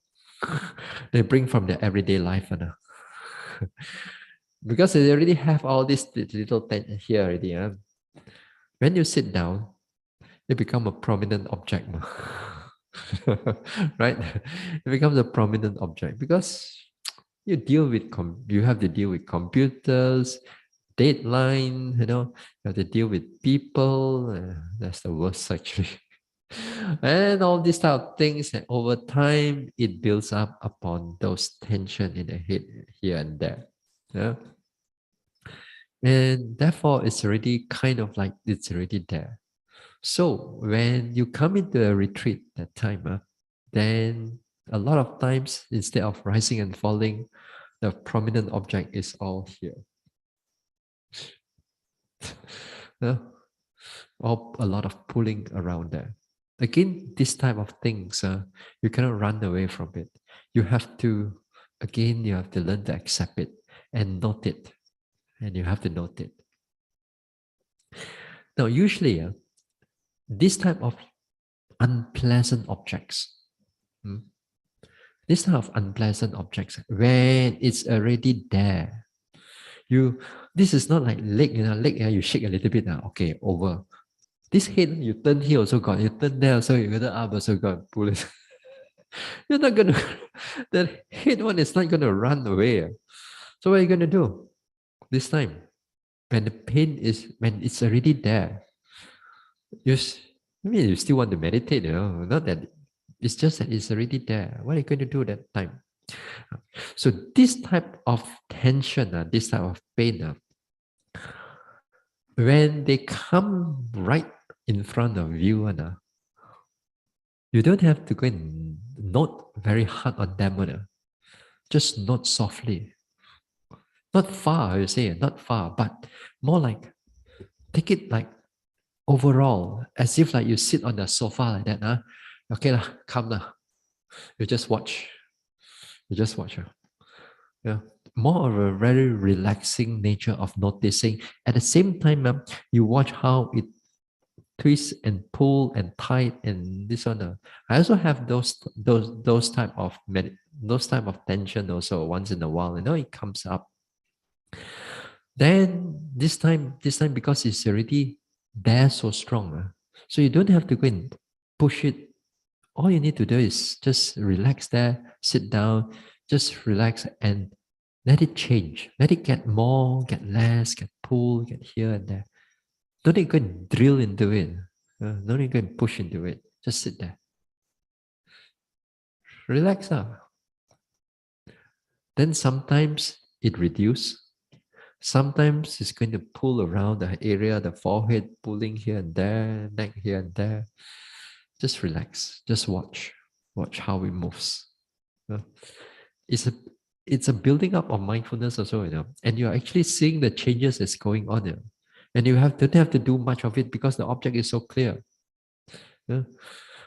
they bring from their everyday life on. Because they already have all this little tension here already. When you sit down, it becomes a prominent object. Right? It becomes a prominent object because you deal with you have to deal with computers, deadline, you have to deal with people. That's the worst actually. And all these type of things, and over time it builds up upon those tension in the head here and there. Yeah. And therefore it's already kind of like it's already there. So when you come into a retreat that time, then a lot of times instead of rising and falling, the prominent object is all here. Yeah? Or a lot of pulling around there. Again, this type of things, you cannot run away from it. You have to, again, you have to learn to accept it and note it. And you have to note it. Now, usually, this type of unpleasant objects, this type of unpleasant objects, when it's already there, this is not like leg, you shake a little bit, okay, over. This head, you turn here also got, you turn there also, you turn up also got, pull it. You're not gonna, the head one is not gonna run away. So what are you gonna do this time? When the pain is, when it's already there, you still want to meditate, not that, it's just that it's already there. What are you going to do that time? So this type of tension, this type of pain, when they come right in front of you, you don't have to go and note very hard on them. Just note softly. Not far, you say, not far, but more like take it like overall, as if like you sit on the sofa like that. Okay, lah, come lah. You just watch. You just watch. Yeah. More of a very relaxing nature of noticing. At the same time, you watch how it twists and pull and tight and this one. I also have those type of those type of tension also once in a while. It comes up. Then this time because it's already there so strong, so you don't have to go and push it. All you need to do is just relax there, sit down, just relax and let it change. Let it get more, get less, get pull, get here and there. Don't need to go and drill into it. Don't need to go and push into it. Just sit there. Relax up. Then sometimes it reduces. Sometimes it's going to pull around the area, the forehead, pulling here and there, neck here and there. Just relax. Just watch. Watch how it moves. It's a building up of mindfulness also, and you're actually seeing the changes that's going on. And you don't have to do much of it because the object is so clear.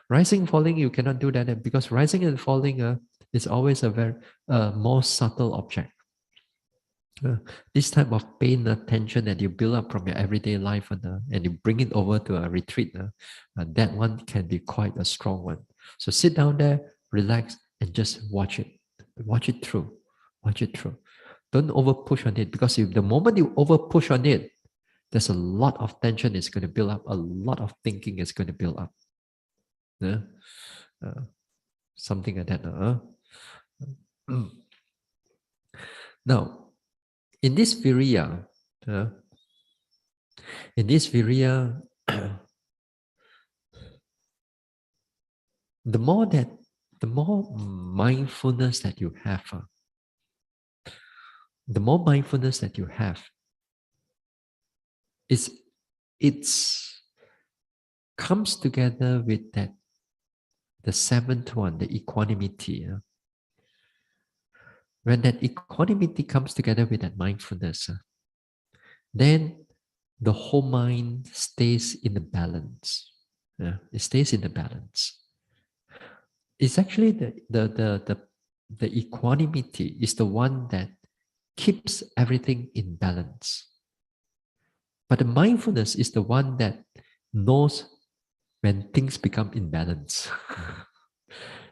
Rising, falling, you cannot do that because rising and falling is always a very more subtle object. This type of pain, tension that you build up from your everyday life and you bring it over to a retreat, that one can be quite a strong one. So sit down there, relax, and just watch it. Watch it through. Watch it through. Don't over push on it because if the moment you over push on it, there's a lot of tension is going to build up, a lot of thinking is going to build up. Something like that. Now, in this Viriya, the more that, the more mindfulness that you have, the more mindfulness that you have, it's comes together with that, the seventh one, the equanimity. When that equanimity comes together with that mindfulness, then the whole mind stays in the balance. It stays in the balance. It's actually the equanimity is the one that keeps everything in balance. But the mindfulness is the one that knows when things become imbalance.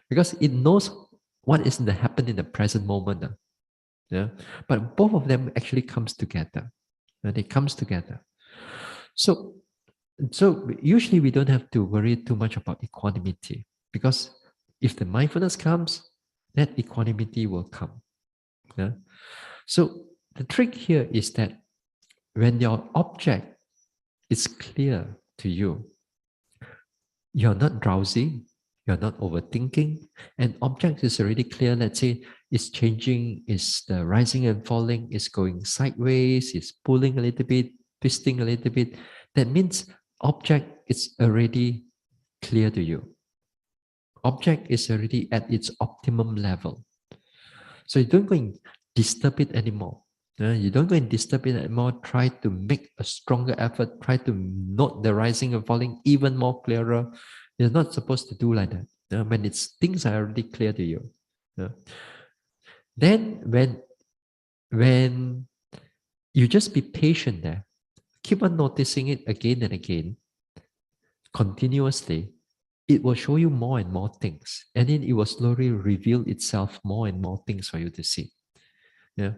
Because it knows what is to happen in the present moment. Yeah. But both of them actually comes together. They comes together. So usually we don't have to worry too much about equanimity, because if the mindfulness comes, that equanimity will come. Yeah? So the trick here is that when your object is clear to you, you're not drowsy, you're not overthinking, and object is already clear. Let's say it's changing, it's the rising and falling, it's going sideways, it's pulling a little bit, twisting a little bit. That means object is already clear to you. Object is already at its optimum level. So you don't go and disturb it anymore. You don't go and disturb it anymore. Try to make a stronger effort. Try to note the rising and falling even more clearer. You're not supposed to do like that. When things are already clear to you. Then when you just be patient there, keep on noticing it again and again, continuously, it will show you more and more things. And then it will slowly reveal itself more and more things for you to see. Yeah.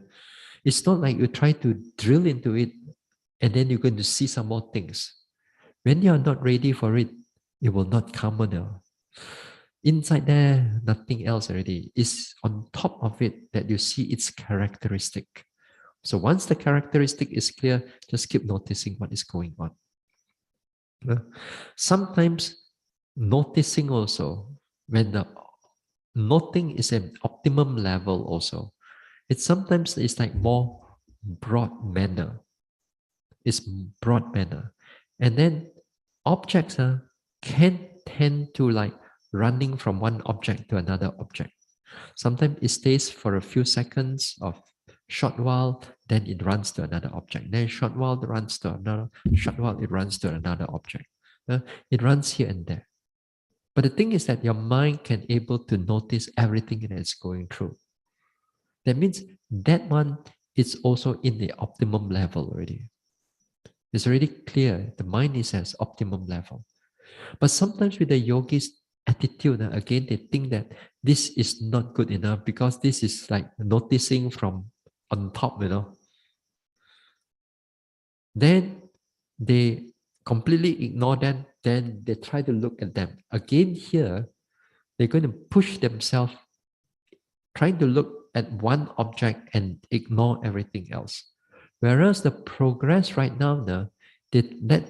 It's not like you try to drill into it and then you're going to see some more things. When you are not ready for it, it will not come on there. Inside there, nothing else already. It's on top of it that you see its characteristic. So once the characteristic is clear, just keep noticing what is going on. Sometimes noticing also, when the noting is an optimum level also, it's like more broad manner. It's broad manner. And then objects can tend to like running from one object to another object. Sometimes it stays for a few seconds of short while, then it runs to another object. Then short while it runs to another, short while it runs to another object. It runs here and there. But the thing is that your mind can able to notice everything that is going through. That means that one is also in the optimum level already. It's already clear. The mind is at optimum level. But sometimes with the yogis' attitude, again, they think that this is not good enough because this is like noticing from on top, Then they completely ignore them. Then they try to look at them. Again, here, they're going to push themselves, trying to look at one object and ignore everything else. Whereas the progress right now, that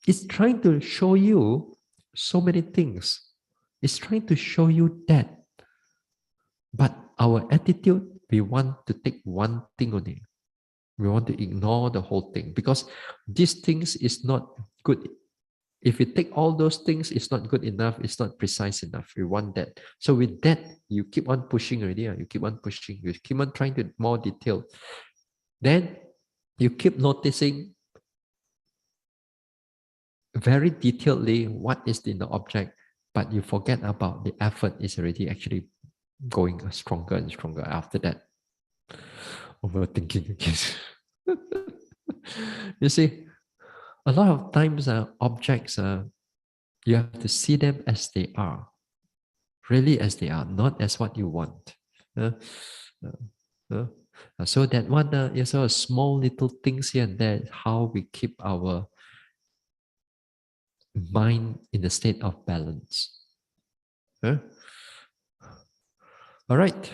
it's trying to show you so many things. It's trying to show you that. But our attitude, we want to take one thing only. We want to ignore the whole thing because these things is not good. If you take all those things, it's not good enough, it's not precise enough. We want that. So with that, you keep on pushing already. You keep on pushing. You keep on trying to more detail. Then you keep noticing very detailedly what is in the object, but you forget about the effort is already actually going stronger and stronger after that. Overthinking again. You see, a lot of times objects, you have to see them as they are, really as they are, not as what you want. Uh, so that one is a small little things here and there, how we keep our mind in a state of balance. All right.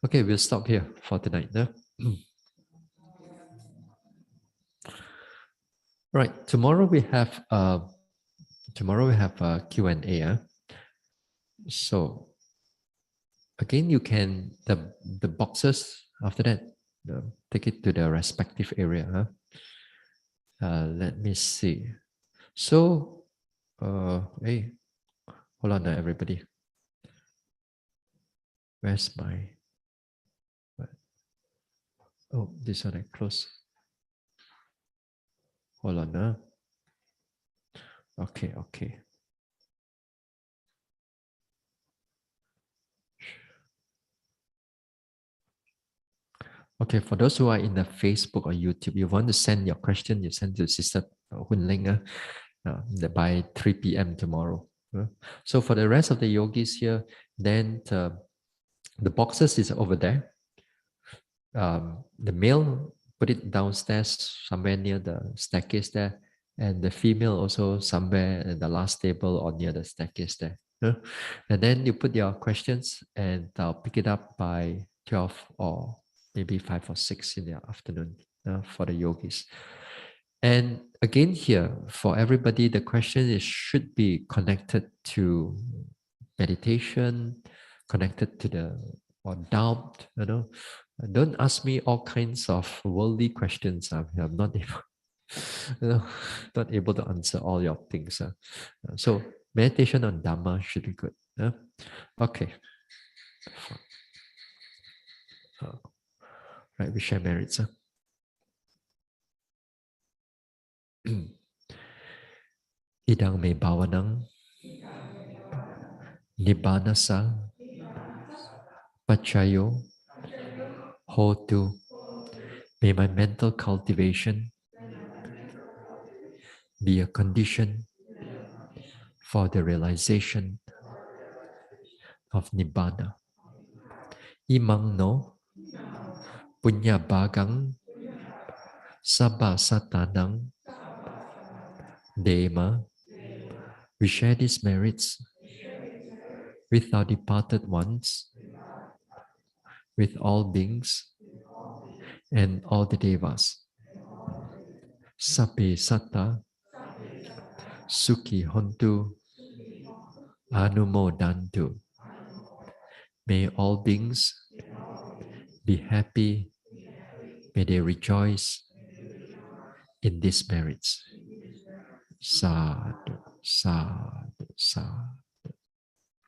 Okay, we'll stop here for tonight. Right. Tomorrow we have a Q&A. So again, you can the boxes after that take it to the respective area. Huh? Let me see. So, hey, hold on, everybody. Where's my? Oh, this one I close. Hold on, Okay, okay. Okay, for those who are in the Facebook or YouTube, you want to send your question, you send to Sister Hun Ling by 3 p.m. tomorrow. So for the rest of the yogis here, then the boxes is over there. The male put it downstairs somewhere near the staircase there, and the female also somewhere in the last table or near the staircase there. And then you put your questions, and I'll pick it up by 12 or maybe 5 or 6 in the afternoon for the yogis. And again, here for everybody, the question is should be connected to meditation, connected to the or doubt. Don't ask me all kinds of worldly questions. I'm not able, not able to answer all your things. So meditation on Dhamma should be good. Okay. Right, we share merits. Idang me bhavanang nibbanasa pachayo hotu. May my mental cultivation be a condition for the realization of Nibbana. Imang no punya bagang sabba satanang dema. We share these merits with our departed ones, with all beings and all the devas. Sape satta sukhi hontu anumodantu. May all beings be happy. May they rejoice in these merits. Sadhu, sadhu, sadhu.